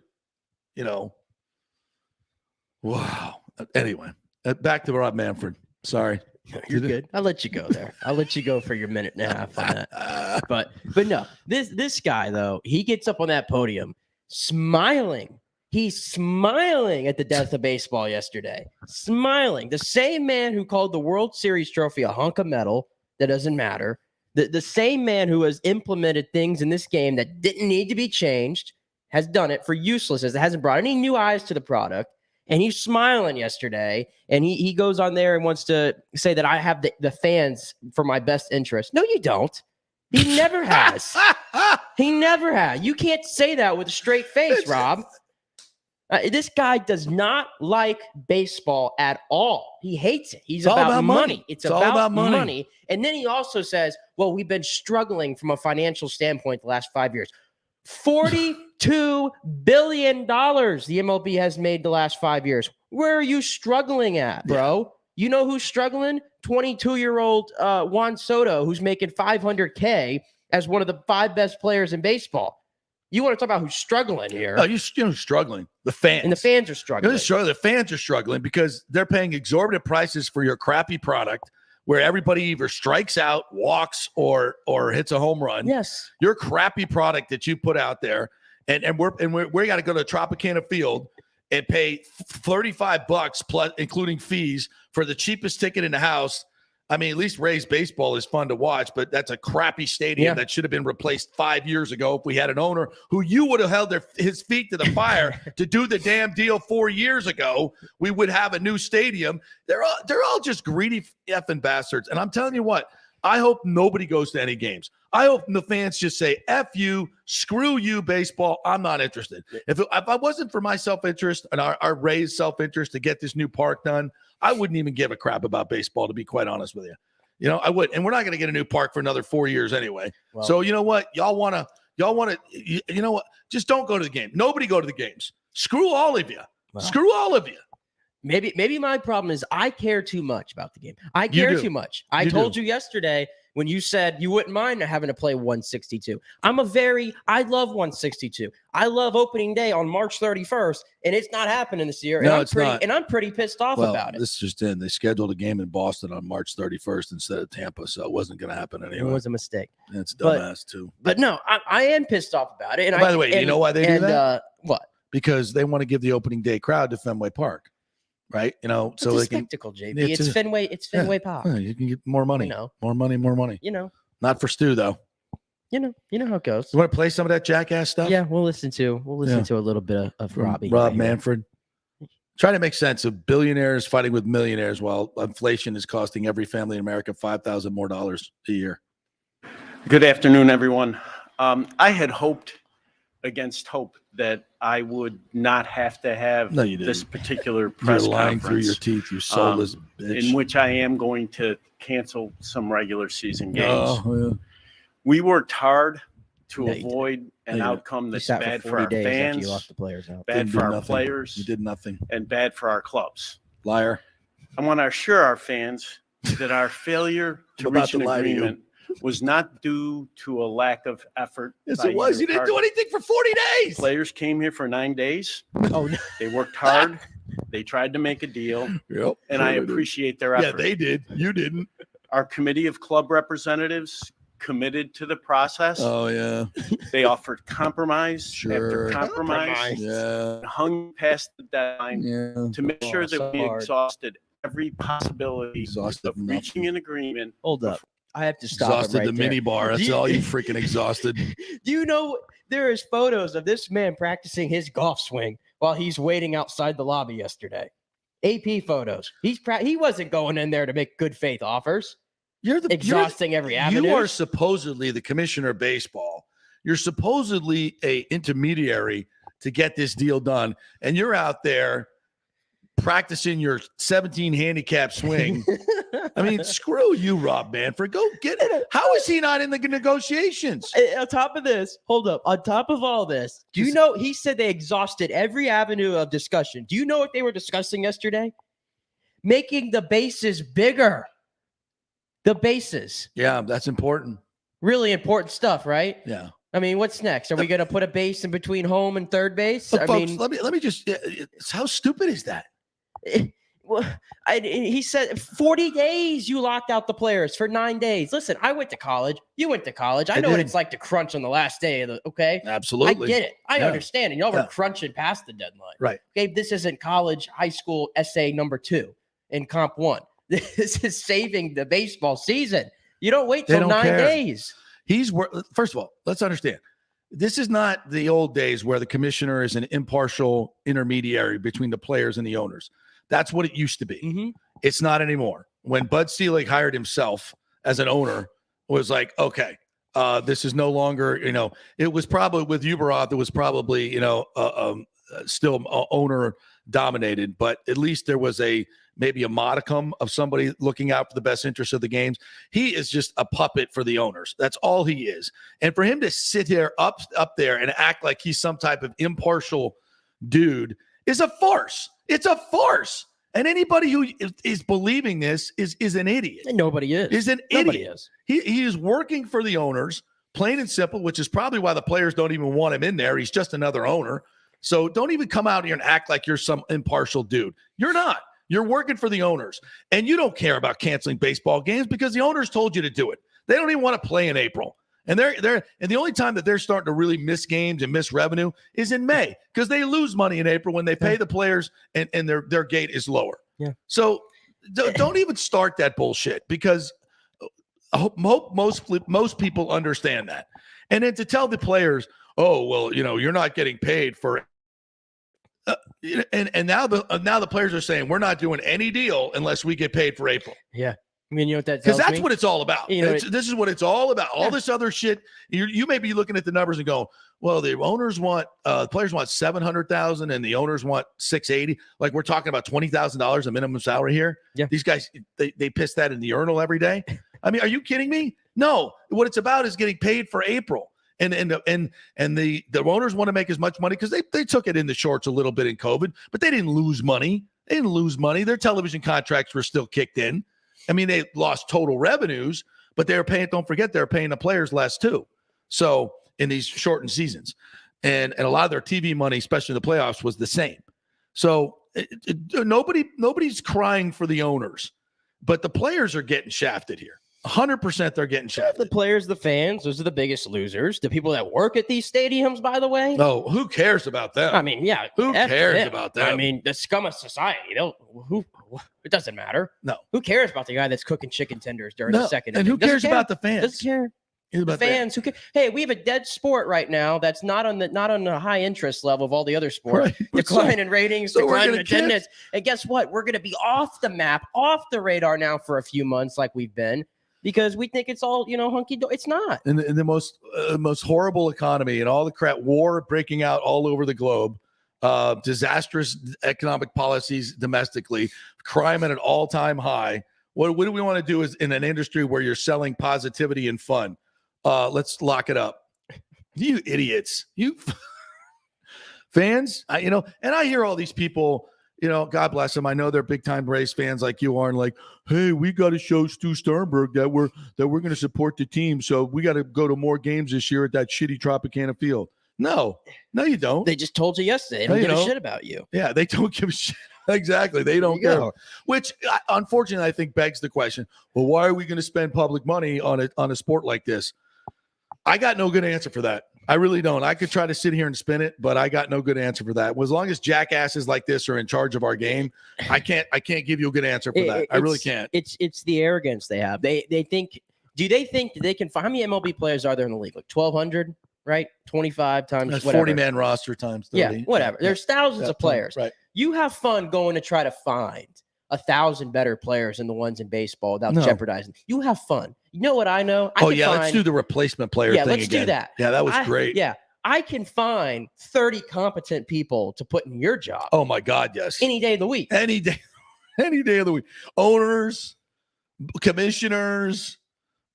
wow. Anyway, back to Rob Manfred. Sorry. You're good. I'll let you go there. I'll let you go for your minute and a half on that. But no, this guy though, he gets up on that podium smiling. He's smiling at the death of baseball yesterday. Smiling. The same man who called the World Series trophy a hunk of metal that doesn't matter. The same man who has implemented things in this game that didn't need to be changed has done it for uselessness. It hasn't brought any new eyes to the product. And he's smiling yesterday. And he goes on there and wants to say that I have the fans for my best interest. No, you don't. He never has. He never has. You can't say that with a straight face, Rob. This guy does not like baseball at all. He hates it. He's about money. It's all about money. And then he also says, well, we've been struggling from a financial standpoint the last 5 years. $42 billion the MLB has made the last 5 years. Where are you struggling at, bro? You know who's struggling? 22-year-old Juan Soto, who's making $500K as one of the 5 best players in baseball. You want to talk about who's struggling here? No, you're struggling. The fans. And the fans are struggling. The fans are struggling because they're paying exorbitant prices for your crappy product where everybody either strikes out, walks, or hits a home run. Yes. Your crappy product that you put out there, and we got to go to Tropicana Field and pay $35 plus, including fees, for the cheapest ticket in the house. I mean, at least Rays baseball is fun to watch, but that's a crappy stadium that should have been replaced 5 years ago if we had an owner who you would have held his feet to the fire to do the damn deal 4 years ago. We would have a new stadium. They're all just greedy effing bastards. And I'm telling you what, I hope nobody goes to any games. I hope the fans just say, F you, screw you, baseball. I'm not interested. If I wasn't for my self-interest and our Rays self-interest to get this new park done, I wouldn't even give a crap about baseball, to be quite honest with you. You know, I would. And we're not going to get a new park for another 4 years anyway. Well, so you know what? Y'all want to, you know what? Just don't go to the game. Nobody go to the games. Screw all of you. Well, screw all of you. Maybe my problem is I care too much about the game. I care too much. I told you yesterday when you said you wouldn't mind having to play 162. I love 162. I love opening day on March 31st, and it's not happening this year. No, it's not. And I'm pretty pissed off about it. This just in. They scheduled a game in Boston on March 31st instead of Tampa, so it wasn't going to happen anyway. It was a mistake. It's dumbass, too. But no, I am pissed off about it. And by the way, you know why they do that? What? Because they want to give the opening day crowd to Fenway Park. Right, you know, so it's a spectacle, JP. It's Fenway. It's Fenway Park. Yeah, you can get more money. More money. You know, not for Stu though. You know how it goes. You want to play some of that jackass stuff? Yeah, we'll listen to a little bit of Robbie. Rob Manfred. Trying to make sense of billionaires fighting with millionaires while inflation is costing every family in America $5,000 more a year. Good afternoon, everyone. I had hoped against hope that I would not have to have this particular press You're lying conference, through your teeth, you soulless bitch. in which I am going to cancel some regular season games. Oh, yeah. We worked hard to avoid an outcome that's bad for our fans, bad for our players, you did nothing, and bad for our clubs. Liar. I want to assure our fans that our failure to reach an agreement was not due to a lack of effort. Yes, it was. You didn't do anything for 40 days. Players came here for 9 days. Oh, no. They worked hard. They tried to make a deal. Yep, and I appreciate their effort. Yeah, they did. You didn't. Our committee of club representatives committed to the process. Oh, yeah. They offered compromise Sure. after compromise. Yeah. Hung past the deadline to make sure that we exhausted every possibility of reaching an agreement. Hold up. I have to stop. Exhausted the mini bar. That's all you freaking exhausted. Do you know there is photos of this man practicing his golf swing while he's waiting outside the lobby yesterday? AP photos. He wasn't going in there to make good faith offers. You're exhausting every avenue. You are supposedly the commissioner of baseball. You're supposedly a intermediary to get this deal done, and you're out there practicing your 17 handicap swing. I mean, screw you, Rob Manfred. Go get it. How is he not in the negotiations? On top of this, hold up. On top of all this, do you know he said they exhausted every avenue of discussion? Do you know what they were discussing yesterday? Making the bases bigger. The bases. Yeah, that's important. Really important stuff, right? Yeah. I mean, what's next? Are we going to put a base in between home and third base? But folks, let me just. How stupid is that? he said 40 days you locked out the players for 9 days. Listen, I went to college. You went to college. I know what it's like to crunch on the last day of the, okay? Absolutely. I get it. I understand. And y'all were Yeah. crunching past the deadline. Right. Okay, this isn't college, high school essay number 2 in comp 1. This is saving the baseball season. You don't wait till 9 days. First of all, let's understand. This is not the old days where the commissioner is an impartial intermediary between the players and the owners. That's what it used to be. Mm-hmm. It's not anymore. When Bud Selig hired himself as an owner, it was like, okay, this is no longer, it was probably with Uberoth, it was probably, still owner dominated, but at least there was maybe a modicum of somebody looking out for the best interest of the games. He is just a puppet for the owners. That's all he is. And for him to sit here up there and act like he's some type of impartial dude is a farce. It's a farce. And anybody who is believing this is an idiot. And nobody is. Is an Nobody idiot. is. He is working for the owners, plain and simple, which is probably why the players don't even want him in there. He's just another owner. So don't even come out here and act like you're some impartial dude. You're not. You're working for the owners. And you don't care about canceling baseball games because the owners told you to do it. They don't even want to play in April. And the only time that they're starting to really miss games and miss revenue is in May because they lose money in April when they pay the players and their gate is lower. Yeah. So don't even start that bullshit because I hope most people understand that. And then to tell the players, oh, well, you're not getting paid for and now the players are saying we're not doing any deal unless we get paid for April. Yeah. I mean, you know what that tells me? Because that's what it's all about. This is what it's all about. All this other shit. You may be looking at the numbers and going, well, the owners want players want $700,000 and the owners want $680,000. Like we're talking about $20,000 a minimum salary here. Yeah. These guys they piss that in the urinal every day. I mean, are you kidding me? No. What it's about is getting paid for April. And the owners want to make as much money because they took it in the shorts a little bit in COVID, but they didn't lose money. Their television contracts were still kicked in. I mean, they lost total revenues, but they were paying, don't forget, they're paying the players less too. So in these shortened seasons. And a lot of their TV money, especially in the playoffs, was the same. So nobody's crying for the owners, but the players are getting shafted here. 100% they're getting shafted. The players, the fans, those are the biggest losers. The people that work at these stadiums, by the way. No, who cares about them? I mean, yeah. Who cares about them? I mean, the scum of society. It doesn't matter. No. Who cares about the guy that's cooking chicken tenders during the second and inning? who cares about the fans? Doesn't care. The fans who care. Hey, we have a dead sport right now that's not on the high interest level of all the other sports. Right. Decline in ratings, so decline in attendance. And guess what? We're going to be off the map, off the radar now for a few months like we've been. Because we think it's all, hunky-dory. It's not. In the most horrible economy and all the crap, war breaking out all over the globe, disastrous economic policies domestically, crime at an all-time high. What do we want to do is in an industry where you're selling positivity and fun? Let's lock it up. You idiots. You fans, and I hear all these people, God bless them. I know they're big time Rays fans like you are, and like, hey, we got to show Stu Sternberg that we're going to support the team. So we got to go to more games this year at that shitty Tropicana field. No, you don't. They just told you yesterday. They don't give a shit about you. Yeah, they don't give a shit. Exactly. They don't care. Which, unfortunately, I think begs the question, well, why are we going to spend public money on a sport like this? I got no good answer for that. I really don't. I could try to sit here and spin it, but I got no good answer for that. As long as jackasses like this are in charge of our game, I can't give you a good answer for that. I really can't. It's the arrogance they have. They think. Do they think that they can find how many MLB players are there in the league? Like 1,200, right? 25 times That's whatever. 40-man roster times 30. Yeah, whatever. There's thousands of players. Right. You have fun going to try to find 1,000 better players than the ones in baseball without jeopardizing. You have fun. You know what I know? Let's do the replacement player thing again. Let's do that. Yeah, that was great. Yeah, I can find 30 competent people to put in your job. Oh my God, yes. Any day of the week. Any day of the week. Owners, commissioners,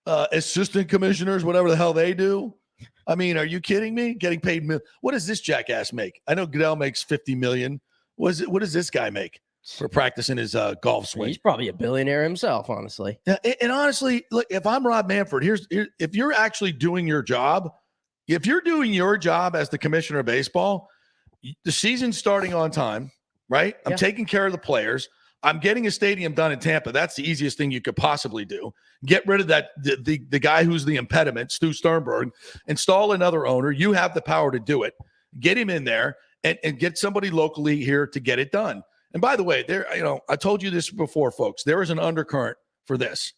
assistant commissioners, whatever the hell they do. I mean, are you kidding me? Getting paid what does this jackass make? I know Goodell makes $50 million. What does this guy make for practicing his golf swing? He's probably a billionaire himself, honestly. Yeah, and honestly, look, if I'm Rob Manfred, if you're actually doing your job, if you're doing your job as the commissioner of baseball, the season's starting on time, right? I'm taking care of the players. I'm getting a stadium done in Tampa. That's the easiest thing you could possibly do. Get rid of that the guy who's the impediment, Stu Sternberg. Install another owner. You have the power to do it. Get him in there and get somebody locally here to get it done. And by the way, I told you this before, folks. There is an undercurrent for this.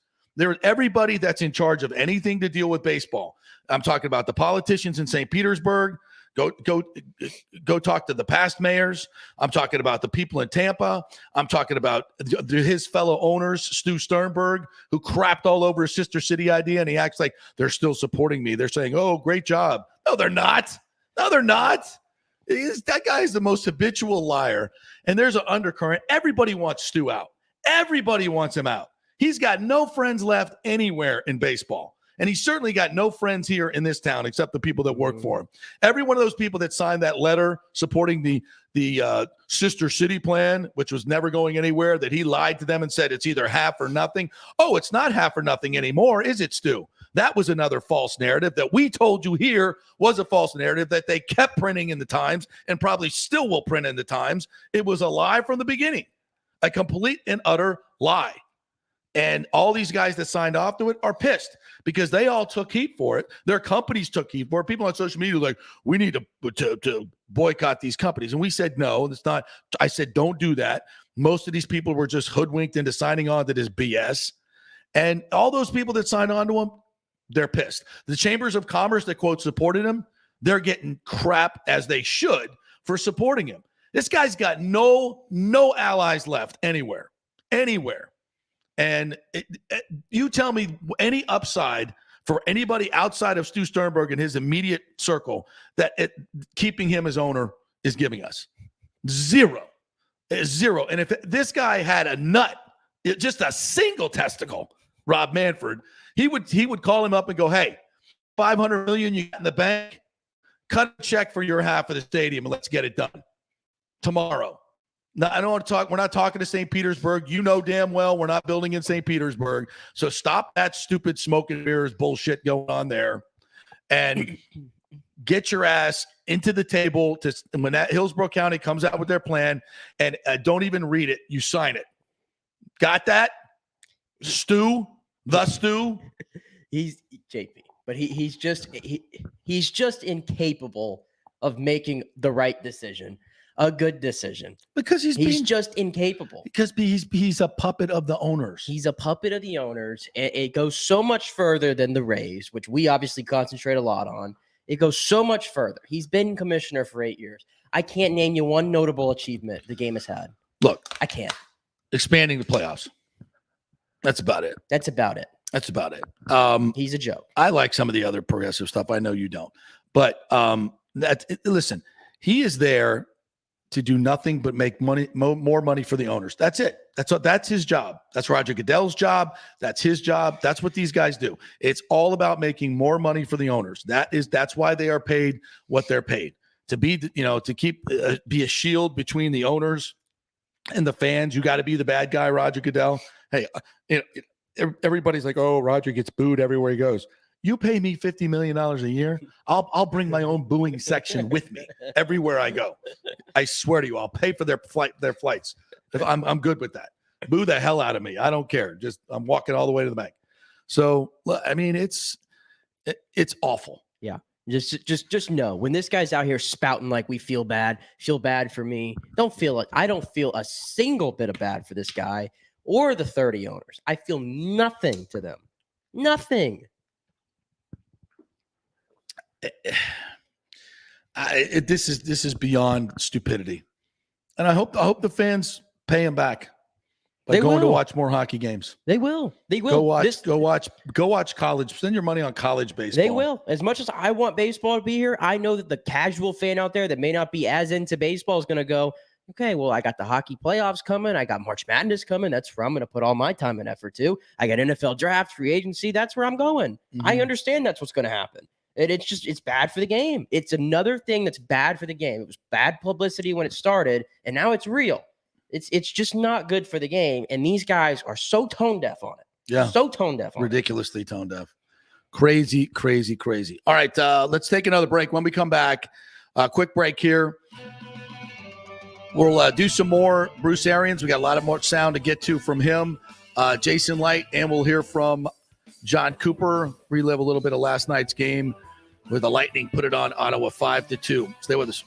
Everybody that's in charge of anything to deal with baseball. I'm talking about the politicians in St. Petersburg. Go talk to the past mayors. I'm talking about the people in Tampa. I'm talking about his fellow owners, Stu Sternberg, who crapped all over his sister city idea, and he acts like they're still supporting me. They're saying, "Oh, great job." No, they're not. No, they're not. That guy is the most habitual liar. And there's an undercurrent. Everybody wants Stu out. Everybody wants him out. He's got no friends left anywhere in baseball. And he's certainly got no friends here in this town except the people that work for him. Every one of those people that signed that letter supporting the sister city plan, which was never going anywhere, that he lied to them and said it's either half or nothing. Oh, it's not half or nothing anymore, is it, Stu? That was another false narrative that we told you here was a false narrative that they kept printing in the Times and probably still will print in the Times. It was a lie from the beginning, a complete and utter lie. And all these guys that signed off to it are pissed because they all took heat for it. Their companies took heat for it. People on social media are like, we need to boycott these companies. And we said, no, it's not. I said, don't do that. Most of these people were just hoodwinked into signing on to this BS. And all those people that signed on to him, they're pissed. The chambers of commerce that, quote, supported him, they're getting crap as they should for supporting him. This guy's got no allies left anywhere. And you tell me any upside for anybody outside of Stu Sternberg and his immediate circle that keeping him as owner is giving us. Zero. And if this guy had a nut, just a single testicle, Rob Manfred, he would call him up and go, hey, $500 million you got in the bank, cut a check for your half of the stadium and let's get it done tomorrow. Now, I don't want to talk. We're not talking to St. Petersburg. You know damn well we're not building in St. Petersburg. So stop that stupid smoke and mirrors bullshit going on there and get your ass into the table when that Hillsborough County comes out with their plan and don't even read it. You sign it. Got that? Stu? The Stu? He's JP, but he's just incapable of making the right decision. A good decision because he's just incapable. Because he's a puppet of the owners. He's a puppet of the owners. It goes so much further than the Rays, which we obviously concentrate a lot on. It goes so much further. He's been commissioner for 8 years. I can't name you one notable achievement the game has had. Look, I can't. Expanding the playoffs. That's about it. He's a joke. I like some of the other progressive stuff. I know you don't, but listen, he is there to do nothing but make money, more money for the owners. That's it. That's his job. That's Roger Goodell's job. That's his job. That's what these guys do. It's all about making more money for the owners. That's why they are paid what they're paid to be. To keep be a shield between the owners and the fans. You got to be the bad guy, Roger Goodell. Hey, everybody's like, oh, Roger gets booed everywhere he goes. You pay me $50 million a year, I'll bring my own booing section with me everywhere I go. I swear to you, I'll pay for their flights. I'm good with that. Boo the hell out of me. I don't care. Just I'm walking all the way to the bank. So I mean, it's awful. Yeah. Just know when this guy's out here spouting like we feel bad for me. I don't feel a single bit of bad for this guy or the 30 owners. I feel nothing to them. Nothing. This is beyond stupidity, and I hope the fans pay him back by going to watch more hockey games. They will. Go watch college. Spend your money on college baseball. They will. As much as I want baseball to be here, I know that the casual fan out there that may not be as into baseball is going to go, okay, well, I got the hockey playoffs coming. I got March Madness coming. That's where I'm going to put all my time and effort to. I got NFL draft, free agency. That's where I'm going. Mm-hmm. I understand that's what's going to happen. It's bad for the game. It's another thing that's bad for the game. It was bad publicity when it started, and now it's real. It's just not good for the game, and these guys are so tone deaf on it. Yeah. So tone deaf on Ridiculously tone deaf. Crazy. All right, let's take another break. When we come back, quick break here. We'll do some more Bruce Arians. We got a lot of more sound to get to from him. Jason Licht, and we'll hear from John Cooper, relive a little bit of last night's game where the Lightning put it on Ottawa 5-2. Stay with us.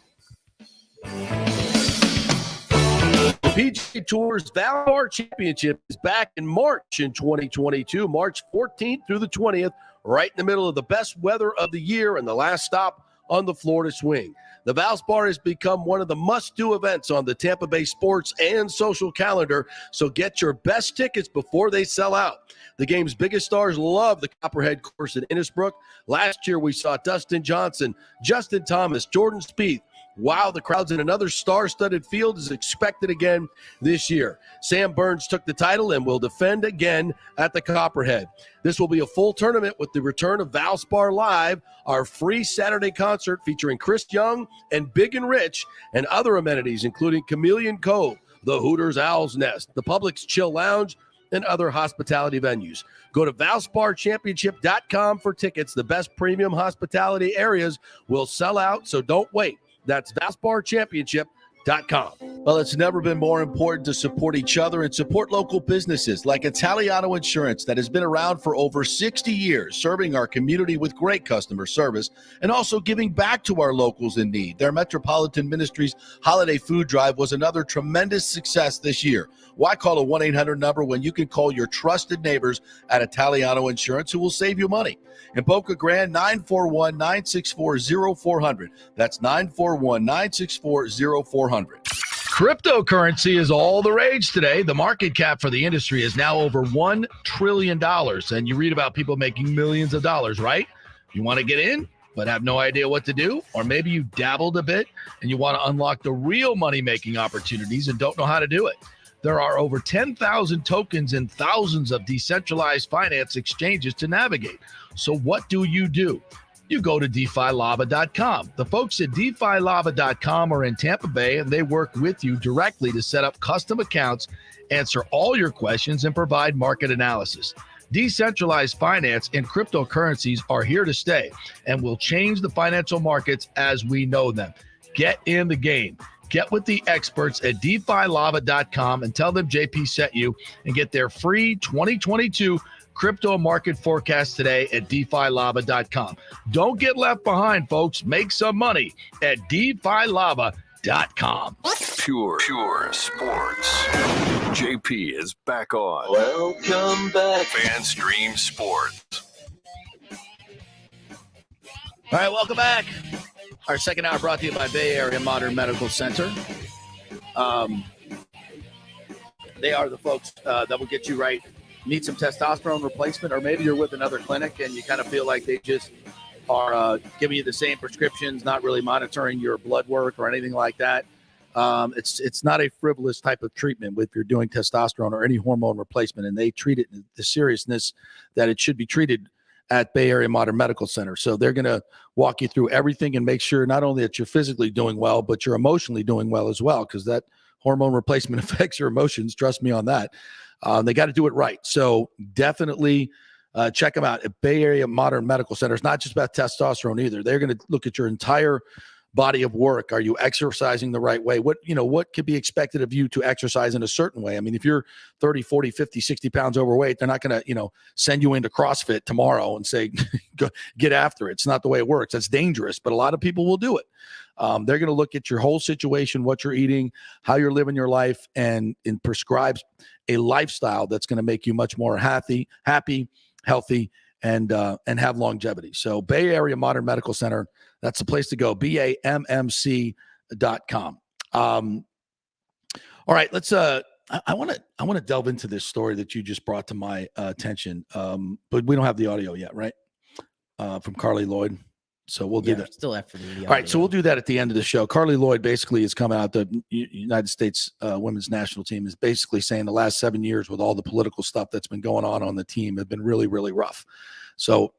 The PGA Tour's Valspar Championship is back in March in 2022, March 14th through the 20th, right in the middle of the best weather of the year and the last stop on the Florida swing. The Valspar has become one of the must-do events on the Tampa Bay sports and social calendar, so get your best tickets before they sell out. The game's biggest stars love the Copperhead course in Innisbrook. Last year, we saw Dustin Johnson, Justin Thomas, Jordan Spieth. Wow, the crowds in another star-studded field is expected again this year. Sam Burns took the title and will defend again at the Copperhead. This will be a full tournament with the return of Valspar Live, our free Saturday concert featuring Chris Young and Big and Rich, and other amenities including Chameleon Cove, the Hooters Owl's Nest, the Publix Chill Lounge, and other hospitality venues. Go to ValsparChampionship.com for tickets. The best premium hospitality areas will sell out, so don't wait. That's ValsparChampionship.com. Well, it's never been more important to support each other and support local businesses like Italiano Insurance that has been around for over 60 years, serving our community with great customer service and also giving back to our locals in need. Their Metropolitan Ministries holiday food drive was another tremendous success this year. Why call a 1-800 number when you can call your trusted neighbors at Italiano Insurance who will save you money? In Boca Grande, 941-964-0400. That's 941-964-0400. Cryptocurrency is all the rage today. The market cap for the industry is now over $1 trillion. And you read about people making millions of dollars, right? You want to get in, but have no idea what to do? Or maybe you dabbled a bit and you want to unlock the real money-making opportunities and don't know how to do it. There are over 10,000 tokens and thousands of decentralized finance exchanges to navigate. So what do? You go to DeFiLava.com. The folks at DeFiLava.com are in Tampa Bay, and they work with you directly to set up custom accounts, answer all your questions, and provide market analysis. Decentralized finance and cryptocurrencies are here to stay and will change the financial markets as we know them. Get in the game. Get with the experts at DeFiLava.com and tell them JP sent you and get their free 2022 crypto market forecast today at DeFiLava.com. Don't get left behind, folks. Make some money at DeFiLava.com. Pure sports. JP is back on. Welcome back. FanStream Sports. All right, welcome back. Our second hour brought to you by Bay Area Modern Medical Center. They are the folks that will get you right. Need some testosterone replacement, or maybe you're with another clinic and you kind of feel like they just are giving you the same prescriptions, not really monitoring your blood work or anything like that. It's not a frivolous type of treatment if you're doing testosterone or any hormone replacement, and they treat it in the seriousness that it should be treated at Bay Area Modern Medical Center. So they're going to walk you through everything and make sure not only that you're physically doing well, but you're emotionally doing well as well, because that hormone replacement affects your emotions. Trust me on that. They got to do it right. So definitely check them out at Bay Area Modern Medical Center. It's not just about testosterone either. They're going to look at your entire body of work. Are you exercising the right way? What could be expected of you to exercise in a certain way? I mean, if you're 30, 40, 50, 60 pounds overweight, they're not going to, send you into CrossFit tomorrow and say, go get after it. It's not the way it works. That's dangerous, but a lot of people will do it. They're going to look at your whole situation, what you're eating, how you're living your life, and prescribes a lifestyle that's going to make you much more happy, healthy, and have longevity. So Bay Area Modern Medical Center, that's the place to go, BAMMC.com. All right, let's I want to delve into this story that you just brought to my attention. But we don't have the audio yet, right? From Carly Lloyd. So we'll do that. Still after the audio. All right, so we'll do that at the end of the show. Carly Lloyd basically is coming out. The United States women's national team is basically saying the last 7 years with all the political stuff that's been going on the team have been really, really rough. So,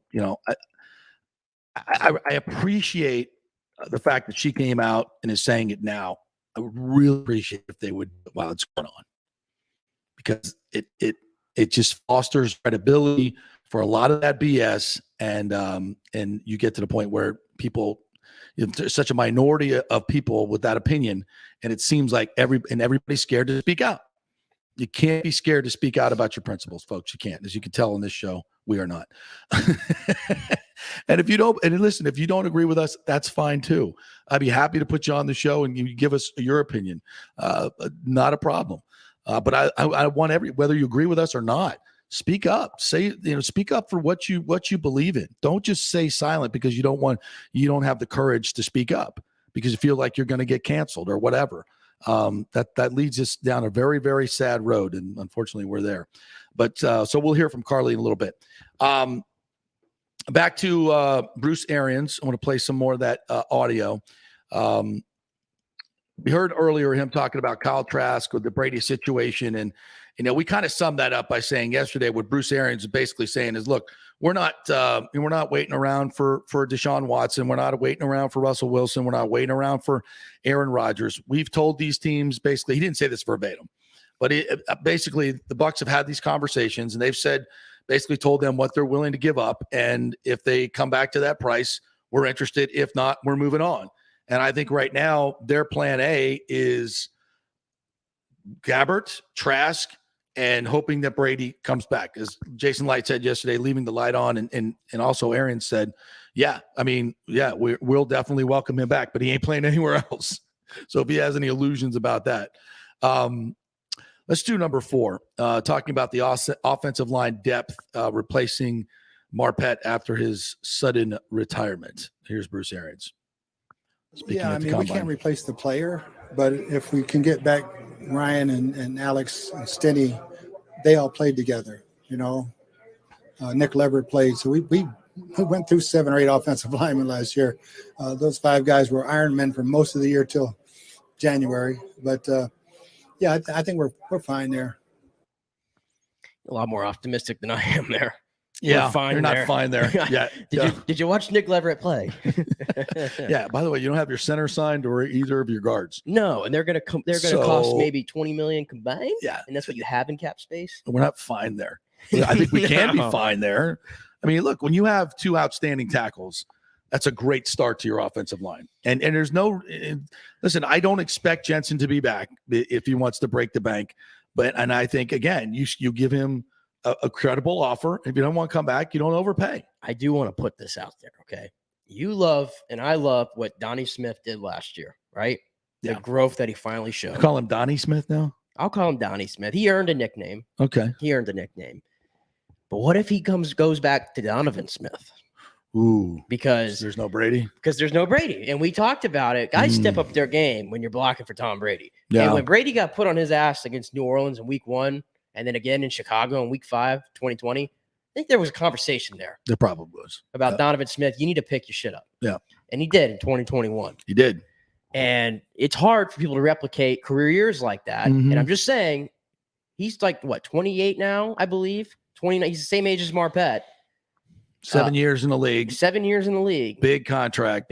I appreciate the fact that she came out and is saying it now. I would really appreciate if they would while it's going on, because it just fosters credibility for a lot of that BS, and you get to the point where people, there's such a minority of people with that opinion, And it seems like everybody's scared to speak out. You can't be scared to speak out about your principles, folks. You can't. As you can tell on this show, we are not. And if you don't agree with us, that's fine too. I'd be happy to put you on the show and you give us your opinion. Not a problem. But I want whether you agree with us or not, speak up. Speak up for what you believe in. Don't just stay silent because you don't have the courage to speak up because you feel like you're going to get canceled or whatever. That leads us down a very, very sad road, and unfortunately, we're there. But so we'll hear from Carly in a little bit. Back to Bruce Arians. I want to play some more of that audio. We heard earlier him talking about Kyle Trask with the Brady situation, and we kind of summed that up by saying yesterday what Bruce Arians is basically saying is, look, we're not waiting around for Deshaun Watson. We're not waiting around for Russell Wilson. We're not waiting around for Aaron Rodgers. We've told these teams basically, he didn't say this verbatim, but basically the Bucs have had these conversations and they've basically told them what they're willing to give up. And if they come back to that price, we're interested. If not, we're moving on. And I think right now their plan A is Gabbert, Trask, and hoping that Brady comes back. As Jason Light said yesterday, leaving the light on, and also Aaron said, we'll definitely welcome him back, but he ain't playing anywhere else. So if he has any illusions about that. Let's do number 4, talking about the offensive line depth, replacing Marpet after his sudden retirement. Here's Bruce Arians. We can't replace the player, but if we can get back Ryan and Alex and Stenny, they all played together, Nick Leverett played. So we went through 7 or 8 offensive linemen last year. Those 5 guys were Ironmen for most of the year till January. But, I think we're fine there. A lot more optimistic than I am there. Yeah, you're not fine there. Yeah. Did you watch Nick Leverett play? Yeah. By the way, you don't have your center signed or either of your guards. No, and they're gonna cost maybe $20 million combined. Yeah, and that's what you have in cap space. We're not fine there. I think we can be fine there. I mean, look, when you have 2 outstanding tackles, that's a great start to your offensive line. And there's listen, I don't expect Jensen to be back if he wants to break the bank. And I think, again, you give him a credible offer. If you don't want to come back, you don't overpay. I do want to put this out there, okay? You love and I love what Donnie Smith did last year, right? The growth that he finally showed. You call him Donnie Smith now? I'll call him Donnie Smith. He earned a nickname. Okay. He earned a nickname. But what if he goes back to Donovan Smith? Ooh. Because there's no Brady? Because there's no Brady. And we talked about it. Guys step up their game when you're blocking for Tom Brady. Yeah. And when Brady got put on his ass against New Orleans in week 1, and then again in Chicago in week 5, 2020, I think there was a conversation there. There probably was. About Donovan Smith. You need to pick your shit up. Yeah. And he did in 2021. He did. And it's hard for people to replicate career years like that. Mm-hmm. And I'm just saying, he's like, 28 now, I believe? 29. He's the same age as Marpet. 7 years in the league. 7 years in the league. Big contract.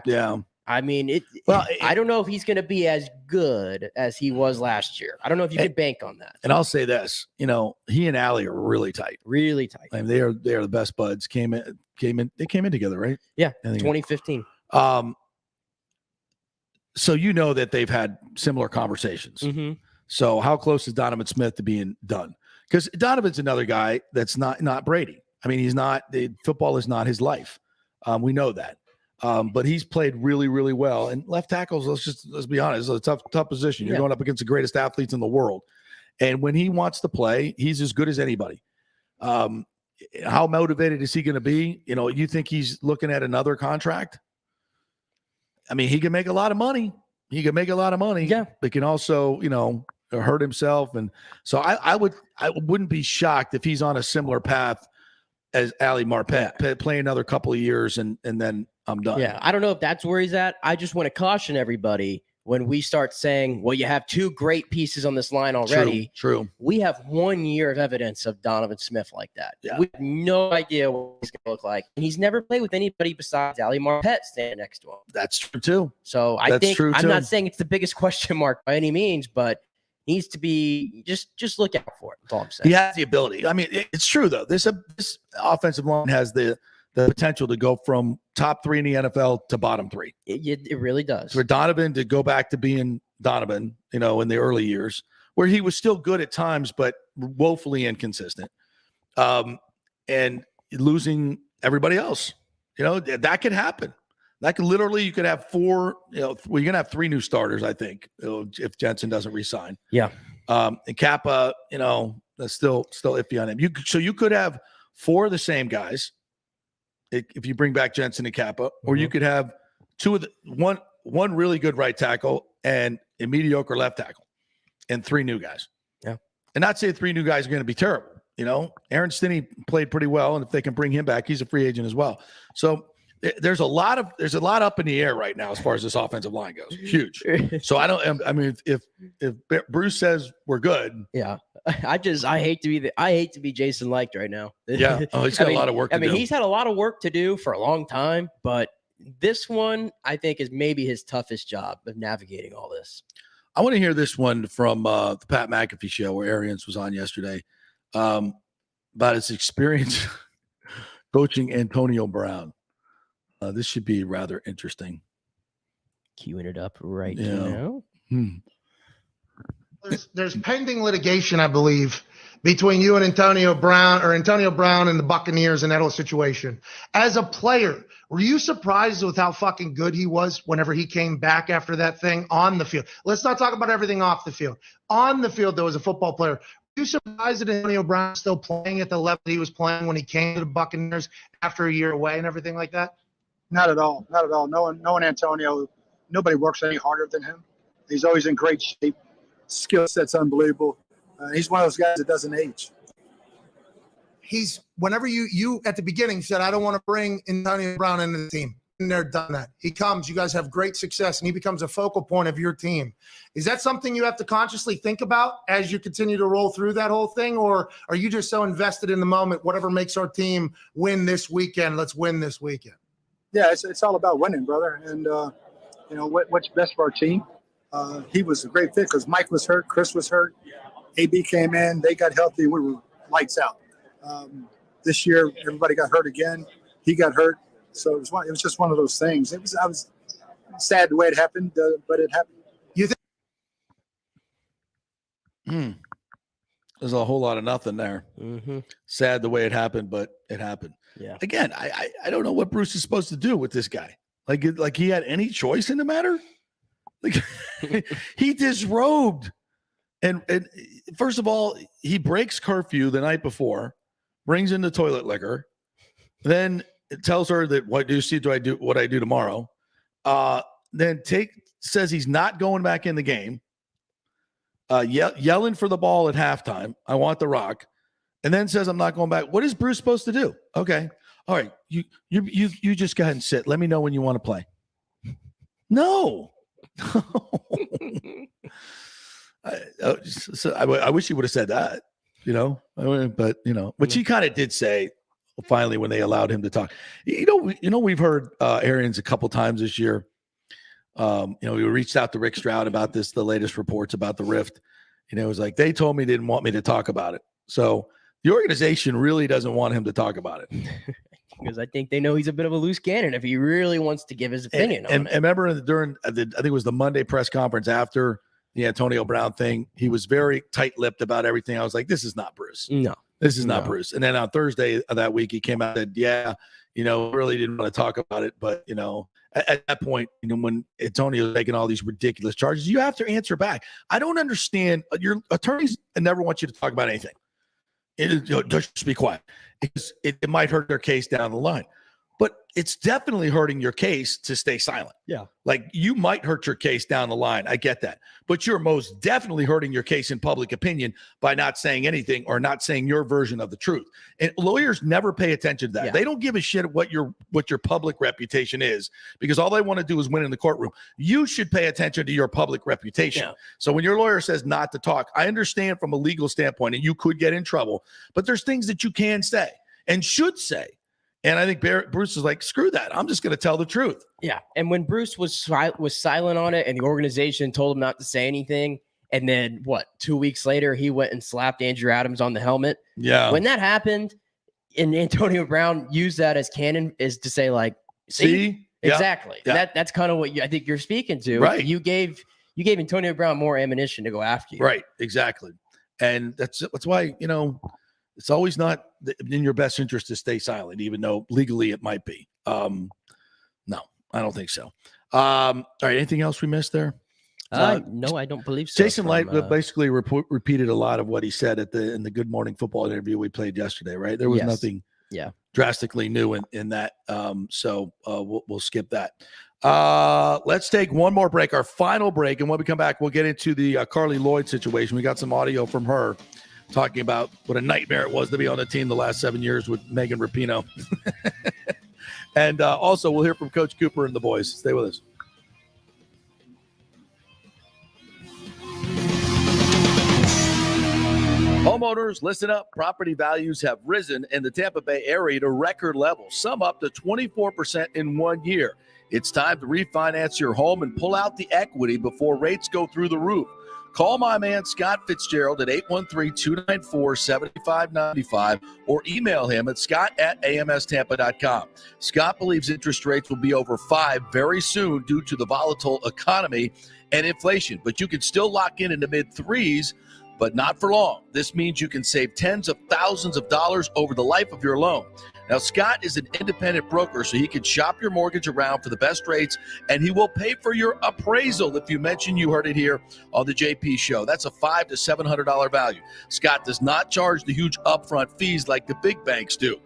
Yeah. I mean, I don't know if he's going to be as good as he was last year. I don't know if you could bank on that. And I'll say this, he and Allie are really tight. Really tight. I mean, they are the best buds. They came in together, right? Yeah, 2015. So that they've had similar conversations. Mm-hmm. So how close is Donovan Smith to being done? Because Donovan's another guy that's not Brady. I mean, he's not. Football is not his life. We know that. But he's played really, really well. And left tackles, let's be honest, it's a tough position. You're going up against the greatest athletes in the world. And when he wants to play, he's as good as anybody. How motivated is he going to be? You think he's looking at another contract? I mean, he can make a lot of money. Yeah. But can also, hurt himself. And so I wouldn't be shocked if he's on a similar path as Ali Marpet, play another couple of years and then I'm done. Yeah, I don't know if that's where he's at. I just want to caution everybody when we start saying, well, you have 2 great pieces on this line already. True. We have 1 year of evidence of Donovan Smith like that. Yeah. We have no idea what he's going to look like. And he's never played with anybody besides Ali Marpet standing next to him. That's true, too. So I'm not saying it's the biggest question mark by any means, but needs to be just look out for it. That's all I'm saying. He has the ability. I mean, it's true though. This offensive line has the the potential to go from top 3 in the NFL to bottom 3. It really does. For Donovan to go back to being Donovan, in the early years, where he was still good at times, but woefully inconsistent, and losing everybody else. That could happen. That could literally, you could have 4, you're going to have 3 new starters, I think, if Jensen doesn't resign. Yeah. And Kappa, that's still iffy on him. You could have 4 of the same guys if you bring back Jensen and Kappa, or you could have one really good right tackle and a mediocre left tackle and 3 new guys. Yeah. And not say 3 new guys are going to be terrible. Aaron Stinney played pretty well, and if they can bring him back, he's a free agent as well. So there's a lot up in the air right now as far as this offensive line goes. Huge. So if Bruce says we're good, yeah. I hate to be Jason Licht right now. Yeah. Oh, he's got a lot of work to do. He's had a lot of work to do for a long time, but this one I think is maybe his toughest job of navigating all this. I want to hear this one from the Pat McAfee show where Arians was on yesterday, about his experience coaching Antonio Brown. This should be rather interesting. Queuing it up right now. There's pending litigation, I believe, between you and Antonio Brown and the Buccaneers in that whole situation. As a player, were you surprised with how fucking good he was whenever he came back after that thing on the field? Let's not talk about everything off the field. On the field, though, as a football player, were you surprised that Antonio Brown was still playing at the level he was playing when he came to the Buccaneers after a year away and everything like that? Not at all. Not at all. Knowing Antonio, nobody works any harder than him. He's always in great shape. Skill set's unbelievable. He's one of those guys that doesn't age. Whenever you at the beginning said, I don't want to bring Antonio Brown into the team. And they're done that. He comes, you guys have great success, and he becomes a focal point of your team. Is that something you have to consciously think about as you continue to roll through that whole thing? Or are you just so invested in the moment, whatever makes our team win this weekend, let's win this weekend? Yeah, it's all about winning, brother. And, what's best for our team. He was a great fit because Mike was hurt, Chris was hurt, AB came in, they got healthy, we were lights out. This year, everybody got hurt again. He got hurt, so it was just one of those things. I was sad the way it happened, but it happened. You think? There's a whole lot of nothing there. Mm-hmm. Sad the way it happened, but it happened. Yeah. Again, I don't know what Bruce is supposed to do with this guy. Like he had any choice in the matter. Like he disrobed, and first of all, he breaks curfew the night before, brings in the toilet liquor, then tells her that what I do tomorrow. Then says he's not going back in the game. Yelling for the ball at halftime. I want the rock, and then says I'm not going back. What is Bruce supposed to do? Okay, all right, you just go ahead and sit. Let me know when you want to play. No. I wish he would have said that, which he kind of did say finally when they allowed him to talk. We've heard Arians a couple times this year. We reached out to Rick Stroud about the latest reports about the rift. It was like, they told me they didn't want me to talk about it. So the organization really doesn't want him to talk about it. Because I think they know he's a bit of a loose cannon if he really wants to give his opinion on it. And remember during I think it was the Monday press conference after the Antonio Brown thing, he was very tight-lipped about everything. I was like, this is not Bruce. No. This is not Bruce. And then on Thursday of that week, he came out and said, really didn't want to talk about it. But, at that point, when Antonio's making all these ridiculous charges, you have to answer back. I don't understand. Your attorneys never want you to talk about anything. Just be quiet. Because it might hurt their case down the line. But it's definitely hurting your case to stay silent. Yeah. Like you might hurt your case down the line. I get that. But you're most definitely hurting your case in public opinion by not saying anything or not saying your version of the truth. And lawyers never pay attention to that. Yeah. They don't give a shit what your public reputation is because all they want to do is win in the courtroom. You should pay attention to your public reputation. Yeah. So when your lawyer says not to talk, I understand from a legal standpoint and you could get in trouble, but there's things that you can say and should say. And I think Bruce is like, screw that. I'm just going to tell the truth. Yeah. And when Bruce was silent on it and the organization told him not to say anything, and then 2 weeks later, he went and slapped Andrew Adams on the helmet. Yeah. When that happened, and Antonio Brown used that as canon, is to say, like, see? Exactly. Yeah. That's kind of what I think you're speaking to. Right. You gave Antonio Brown more ammunition to go after you. Right. Exactly. And that's why, it's always not in your best interest to stay silent, even though legally it might be. No, I don't think so. All right. Anything else we missed there? No, I don't believe so. Jason Light basically repeated a lot of what he said in the Good Morning Football interview we played yesterday, right? There was nothing drastically new in that. So we'll skip that. Let's take one more break, our final break. And when we come back, we'll get into the Carly Lloyd situation. We got some audio from her talking about what a nightmare it was to be on the team the last 7 years with Megan Rapinoe. And also we'll hear from Coach Cooper and the boys. Stay with us. Homeowners, listen up. Property values have risen in the Tampa Bay area to record levels, some up to 24% in 1 year. It's time to refinance your home and pull out the equity before rates go through the roof. Call my man Scott Fitzgerald at 813-294-7595 or email him at scott@amstampa.com. Scott believes interest rates will be over 5 very soon due to the volatile economy and inflation, but you can still lock in the mid-3s, but not for long. This means you can save tens of thousands of dollars over the life of your loan. Now, Scott is an independent broker, so he can shop your mortgage around for the best rates, and he will pay for your appraisal if you mention you heard it here on the JP Show. That's a $500 to $700 value. Scott does not charge the huge upfront fees like the big banks do.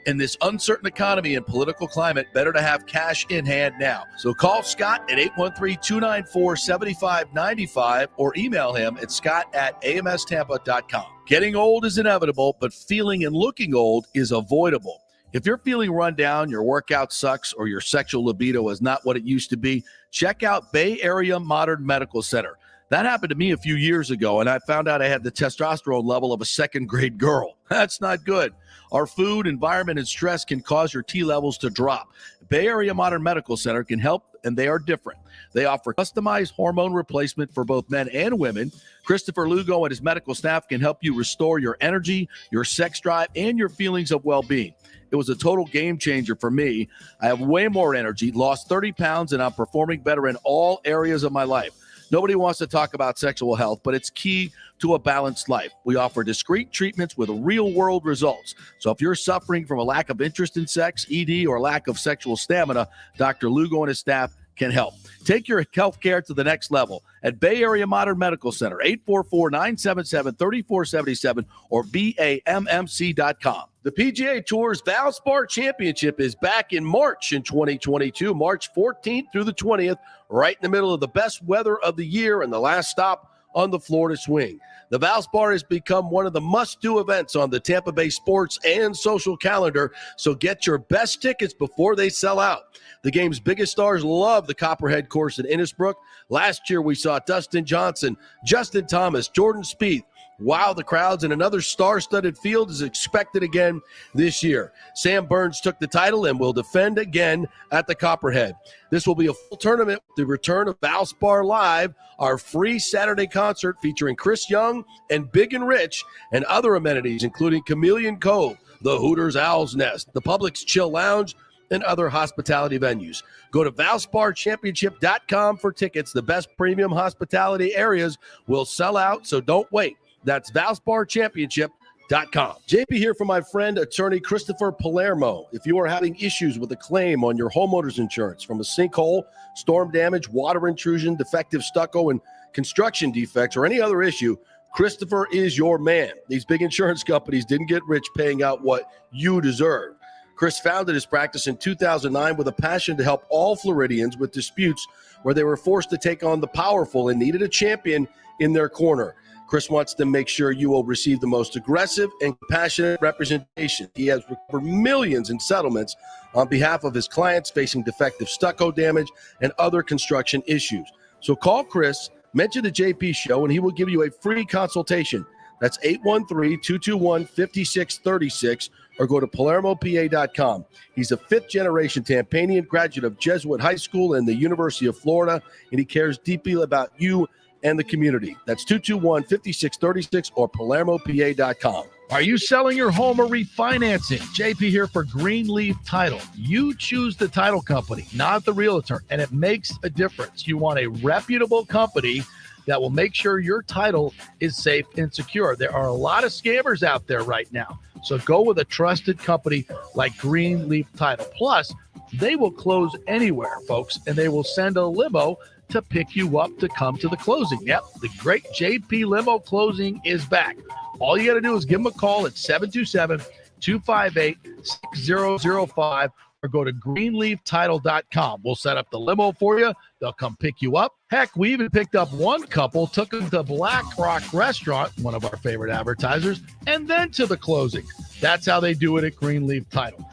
In this uncertain economy and political climate, better to have cash in hand now. So call Scott at 813-294-7595 or email him at scott@amstampa.com. Getting old is inevitable, but feeling and looking old is avoidable. If you're feeling run down, your workout sucks, or your sexual libido is not what it used to be, check out Bay Area Modern Medical Center. That happened to me a few years ago, and I found out I had the testosterone level of a second-grade girl. That's not good. Our food, environment, and stress can cause your T levels to drop. Bay Area Modern Medical Center can help, and they are different. They offer customized hormone replacement for both men and women. Christopher Lugo and his medical staff can help you restore your energy, your sex drive, and your feelings of well-being. It was a total game changer for me. I have way more energy, lost 30 pounds, and I'm performing better in all areas of my life. Nobody wants to talk about sexual health, but it's key to a balanced life. We offer discreet treatments with real-world results. So if you're suffering from a lack of interest in sex, ED, or lack of sexual stamina, Dr. Lugo and his staff can help. Take your health care to the next level at Bay Area Modern Medical Center, 844-977-3477 or BAMMC.com. The PGA Tour's Valspar Championship is back in March in 2022, March 14th through the 20th, right in the middle of the best weather of the year and the last stop on the Florida swing. The Valspar has become one of the must-do events on the Tampa Bay sports and social calendar, so get your best tickets before they sell out. The game's biggest stars love the Copperhead course in Innisbrook. Last year, we saw Dustin Johnson, Justin Thomas, Jordan Spieth. Wow, the crowds, and another star-studded field is expected again this year. Sam Burns took the title and will defend again at the Copperhead. This will be a full tournament with the return of Valspar Live, our free Saturday concert featuring Chris Young and Big and Rich, and other amenities including Chameleon Cove, the Hooters Owl's Nest, the Publix Chill Lounge, and other hospitality venues. Go to ValsparChampionship.com for tickets. The best premium hospitality areas will sell out, so don't wait. That's ValsparChampionship.com. JP here for my friend, attorney Christopher Palermo. If you are having issues with a claim on your homeowner's insurance from a sinkhole, storm damage, water intrusion, defective stucco, and construction defects, or any other issue, Christopher is your man. These big insurance companies didn't get rich paying out what you deserve. Chris founded his practice in 2009 with a passion to help all Floridians with disputes where they were forced to take on the powerful and needed a champion in their corner. Chris wants to make sure you will receive the most aggressive and compassionate representation. He has recovered millions in settlements on behalf of his clients facing defective stucco damage and other construction issues. So call Chris, mention the JP Show, and he will give you a free consultation. That's 813-221-5636, or go to PalermoPA.com. He's a fifth-generation Tampanian graduate of Jesuit High School and the University of Florida, and he cares deeply about you and the community. That's 221-5636 or PalermoPA.com. Are you selling your home or refinancing? JP here for Greenleaf Title. You choose the title company, not the realtor, and it makes a difference. You want a reputable company that will make sure your title is safe and secure. There are a lot of scammers out there right now. So go with a trusted company like Greenleaf Title. Plus, they will close anywhere, folks, and they will send a limo to pick you up to come to the closing. Yep, the great JP Limo Closing is back. All you got to do is give them a call at 727-258-6005 or go to greenleaftitle.com. We'll set up the limo for you. They'll come pick you up. Heck, we even picked up one couple, took them to Black Rock Restaurant, one of our favorite advertisers, and then to the closing. That's how they do it at Greenleaf Title.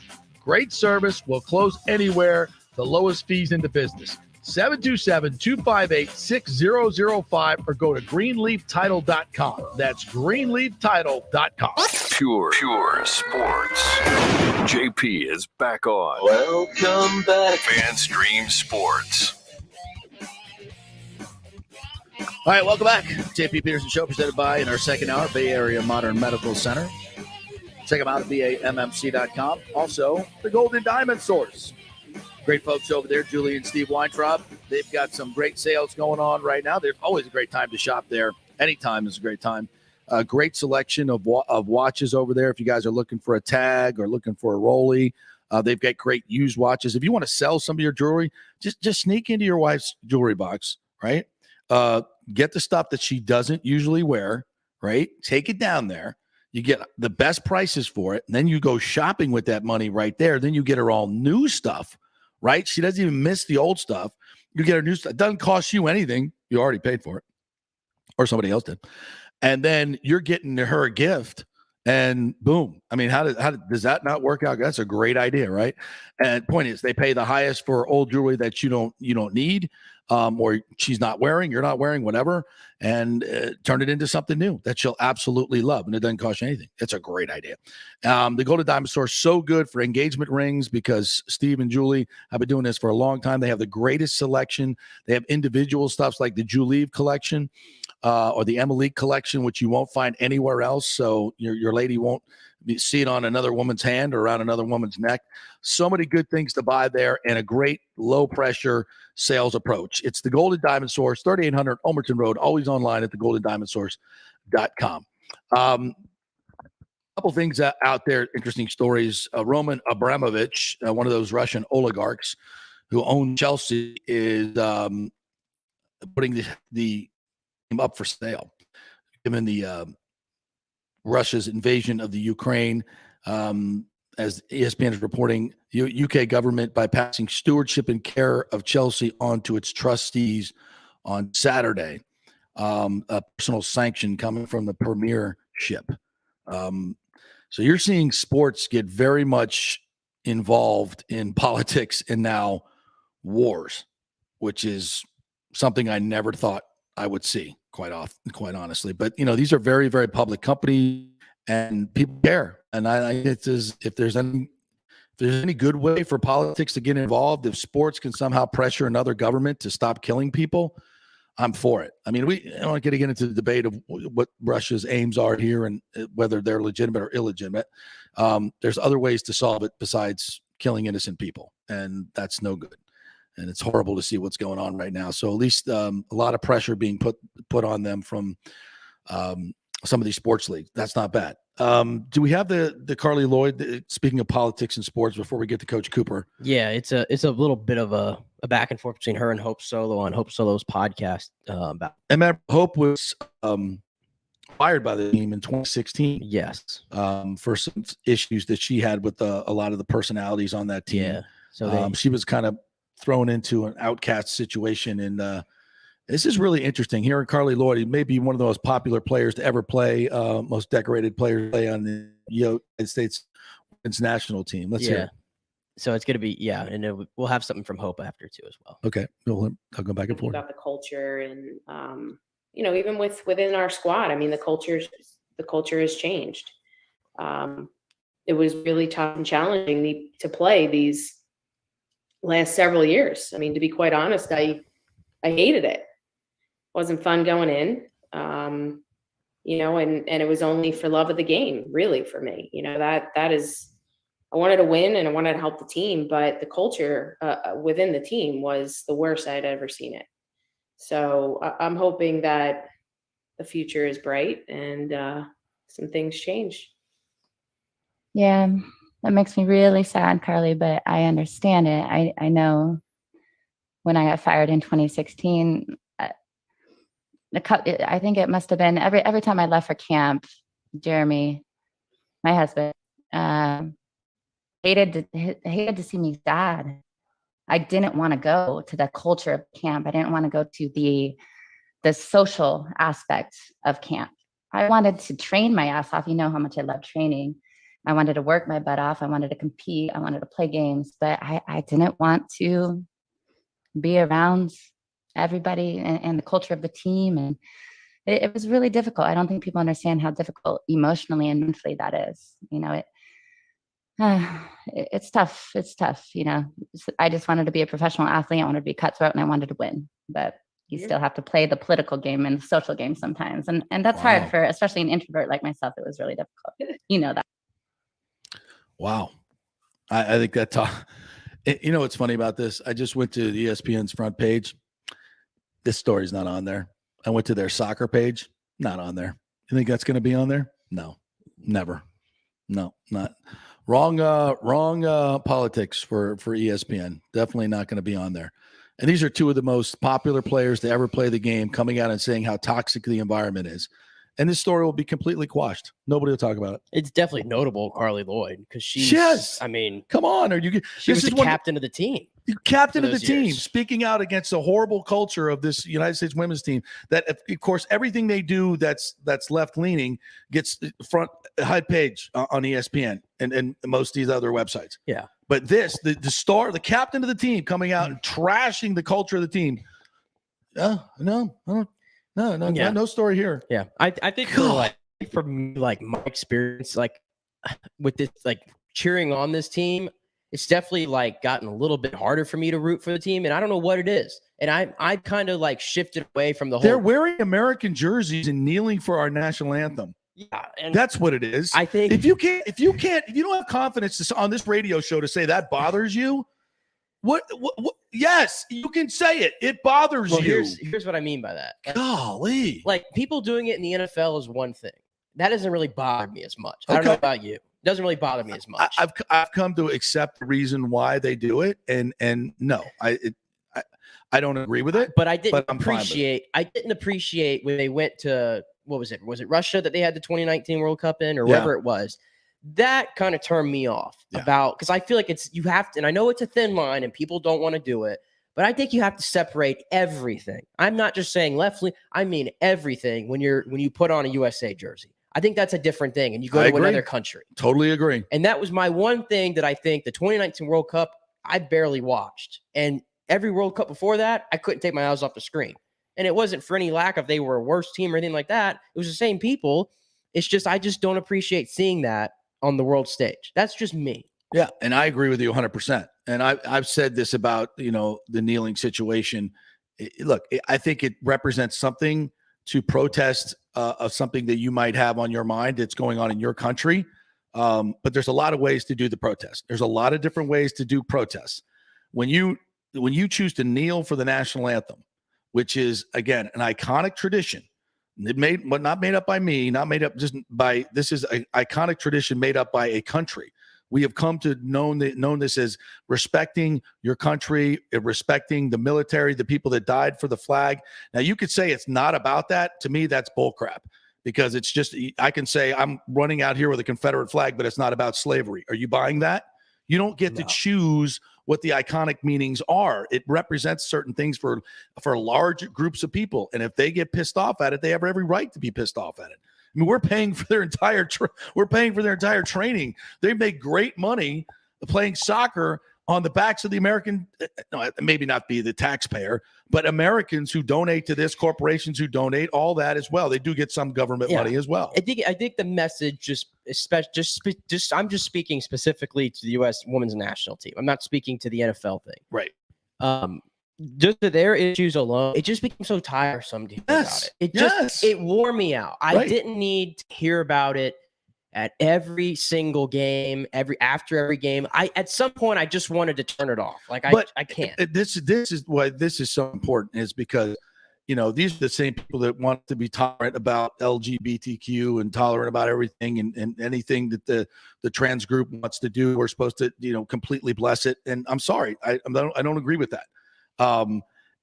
Great service. We'll close anywhere. The lowest fees in the business. 727-258-6005 or go to greenleaftitle.com. That's greenleaftitle.com. Pure sports. JP is back on. Welcome back. FanStream Sports. All right, welcome back. JP Peterson Show presented by, in our second hour, Bay Area Modern Medical Center. Check them out at BAMMC.com. Also, the Golden Diamond Source. Great folks over there, Julie and Steve Weintraub. They've got some great sales going on right now. There's always a great time to shop there. Anytime is a great time. A great selection of watches over there. If you guys are looking for a tag or looking for a rollie, they've got great used watches. If you want to sell some of your jewelry, just sneak into your wife's jewelry box, right? Get the stuff that she doesn't usually wear, right? Take it down there. You get the best prices for it. And then you go shopping with that money right there. Then you get her all new stuff. Right? She doesn't even miss the old stuff. You get her new stuff. It doesn't cost you anything. You already paid for it. Or somebody else did. And then you're getting her a gift. And boom. I mean, how does that not work out? That's a great idea, right? And point is, they pay the highest for old jewelry that you don't need, or she's not wearing, you're not wearing, whatever, and turn it into something new that she'll absolutely love, and it doesn't cost you anything. It's a great idea. The Golden Diamond Store is so good for engagement rings because Steve and Julie have been doing this for a long time. They have the greatest selection. They have individual stuffs like the Julie collection. Or the Emily collection, which you won't find anywhere else. So your lady won't see it on another woman's hand or around another woman's neck. So many good things to buy there and a great low-pressure sales approach. It's the Golden Diamond Source, 3800 Ulmerton Road, always online at thegoldendiamondsource.com. Couple things out there, interesting stories. Roman Abramovich, one of those Russian oligarchs who own Chelsea, is putting the up for sale, given the Russia's invasion of the Ukraine. As ESPN is reporting, the UK government, by passing stewardship and care of Chelsea onto its trustees on Saturday, a personal sanction coming from the premiership. So you're seeing sports get very much involved in politics and now wars, which is something I never thought I would see quite honestly. But, these are very, very public companies and people care. And if there's any good way for politics to get involved, if sports can somehow pressure another government to stop killing people, I'm for it. I mean, we don't get into the debate of what Russia's aims are here and whether they're legitimate or illegitimate. There's other ways to solve it besides killing innocent people, and that's no good. And it's horrible to see what's going on right now. So at least a lot of pressure being put on them from some of these sports leagues. That's not bad. Do we have the Carly Lloyd, speaking of politics and sports, before we get to Coach Cooper? Yeah, it's a little bit of a back and forth between her and Hope Solo on Hope Solo's podcast. And remember, Hope was fired by the team in 2016. Yes. For some issues that she had with a lot of the personalities on that team. Yeah. So she was kind of thrown into an outcast situation. And this is really interesting. Hearing Carly Lloyd, he may be one of the most popular players to ever play, most decorated players to play on the United States women's national team. Let's hear it. So it's going to be, and we'll have something from Hope after too as well. Okay. I'll go back and forth. About the culture and, even within our squad, I mean, the culture has changed. It was really tough and challenging to play these last several years. I mean, to be quite honest, I hated it. Wasn't fun going in. and it was only for love of the game, really, for me. That is, I wanted to win and I wanted to help the team, but the culture within the team was the worst I'd ever seen it. So I'm hoping that the future is bright and some things change. Yeah, that makes me really sad, Carly, but I understand it. I know when I got fired in 2016, I think it must have been every time I left for camp, Jeremy, my husband, hated to see me sad. I didn't want to go to the culture of camp. I didn't want to go to the social aspect of camp. I wanted to train my ass off. You know how much I love training. I wanted to work my butt off. I wanted to compete. I wanted to play games, but I didn't want to be around everybody and the culture of the team. And it was really difficult. I don't think people understand how difficult emotionally and mentally that is. It's tough. It's tough. I just wanted to be a professional athlete. I wanted to be cutthroat and I wanted to win, but you still have to play the political game and the social game sometimes. And that's hard for, especially an introvert like myself. It was really difficult. That. Wow. I think that what's funny about this? I just went to the ESPN's front page. This story's not on there. I went to their soccer page. Not on there. You think that's going to be on there? No, never. No, not. Wrong politics for ESPN. Definitely not going to be on there. And these are two of the most popular players to ever play the game coming out and saying how toxic the environment is. And this story will be completely quashed. Nobody will talk about it. It's definitely notable, Carly Lloyd, because she's. Yes. I mean, come on. She was the captain of the team. Captain of the team, speaking out against the horrible culture of this United States women's team. That, of course, everything they do that's left leaning gets front high page on ESPN and most of these other websites. Yeah. But this, the captain of the team coming out and trashing the culture of the team. No story here. Yeah, I think for me, like my experience, like with this, like cheering on this team, it's definitely like gotten a little bit harder for me to root for the team, and I don't know what it is. And I kind of like shifted away from the whole. They're wearing American jerseys and kneeling for our national anthem. Yeah, and that's what it is. I think if you don't have confidence on this radio show to say that bothers you, what yes, you can say it. It bothers you. Here's what I mean by that. Golly. Like people doing it in the NFL is one thing. That doesn't really bother me as much. I don't know about you. It doesn't really bother me as much. I've come to accept the reason why they do it, and no, I don't agree with it. But I didn't appreciate when they went to, what was it? Was it Russia that they had the 2019 World Cup in, or wherever it was? That kind of turned me off because I feel like you have to, and I know it's a thin line and people don't want to do it, but I think you have to separate everything. I'm not just saying left leaning, I mean everything when you put on a USA jersey. I think that's a different thing, and you go to another country. Totally agree. And that was my one thing that I think the 2019 World Cup, I barely watched. And every World Cup before that, I couldn't take my eyes off the screen. And it wasn't for any lack of they were a worse team or anything like that. It was the same people. It's just I just don't appreciate seeing that on the world stage. That's just me. Yeah, and I agree with you 100%. And I've said this about, the kneeling situation. Look, I think it represents something to protest of something that you might have on your mind that's going on in your country. But there's a lot of ways to do the protest. There's a lot of different ways to do protests. When you choose to kneel for the national anthem, which is, again, an iconic tradition, but not made up by me, not made up just by, this is an iconic tradition made up by a country. We have come to known this as respecting your country, respecting the military, the people that died for the flag. Now, you could say it's not about that. To me, that's bullcrap, because it's just, I can say I'm running out here with a Confederate flag, but it's not about slavery. Are you buying that? You don't get to choose what the iconic meanings are. It represents certain things for large groups of people. And if they get pissed off at it, they have every right to be pissed off at it. I mean, we're paying for their entire training. They make great money playing soccer on the backs of the American, maybe not be the taxpayer, but Americans who donate to this, corporations who donate, all that as well. They do get some government money as well. I think the message I'm just speaking specifically to the U.S. women's national team. I'm not speaking to the NFL thing. Right. just their issues alone, it just became so tiresome to hear about it. It wore me out. I didn't need to hear about it at every single game, after every game. At some point I just wanted to turn it off. Like I can't. This is why this is so important, is because these are the same people that want to be tolerant about LGBTQ and tolerant about everything and anything that the trans group wants to do. We're supposed to, completely bless it. And I'm sorry, I don't agree with that.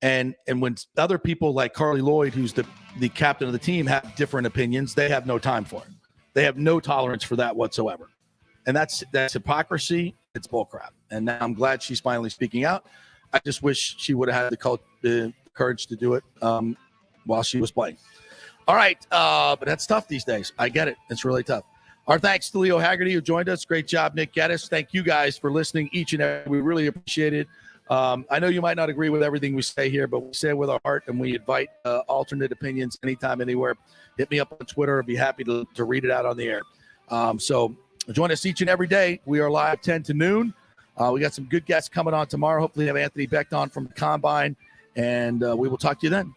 And when other people like Carly Lloyd, who's the captain of the team, have different opinions, they have no time for it. They have no tolerance for that whatsoever. And that's hypocrisy. It's bullcrap. And now I'm glad she's finally speaking out. I just wish she would have had the courage to do it while she was playing. All right. But that's tough these days. I get it. It's really tough. Our thanks to Leo Haggerty, who joined us. Great job, Nick Geddes. Thank you guys for listening each and every. We really appreciate it. I know you might not agree with everything we say here, but we say it with our heart, and we invite alternate opinions anytime, anywhere. Hit me up on Twitter. I'd be happy to read it out on the air. So join us each and every day. We are live 10 to noon. We got some good guests coming on tomorrow. Hopefully have Anthony Becht on from the Combine, and we will talk to you then.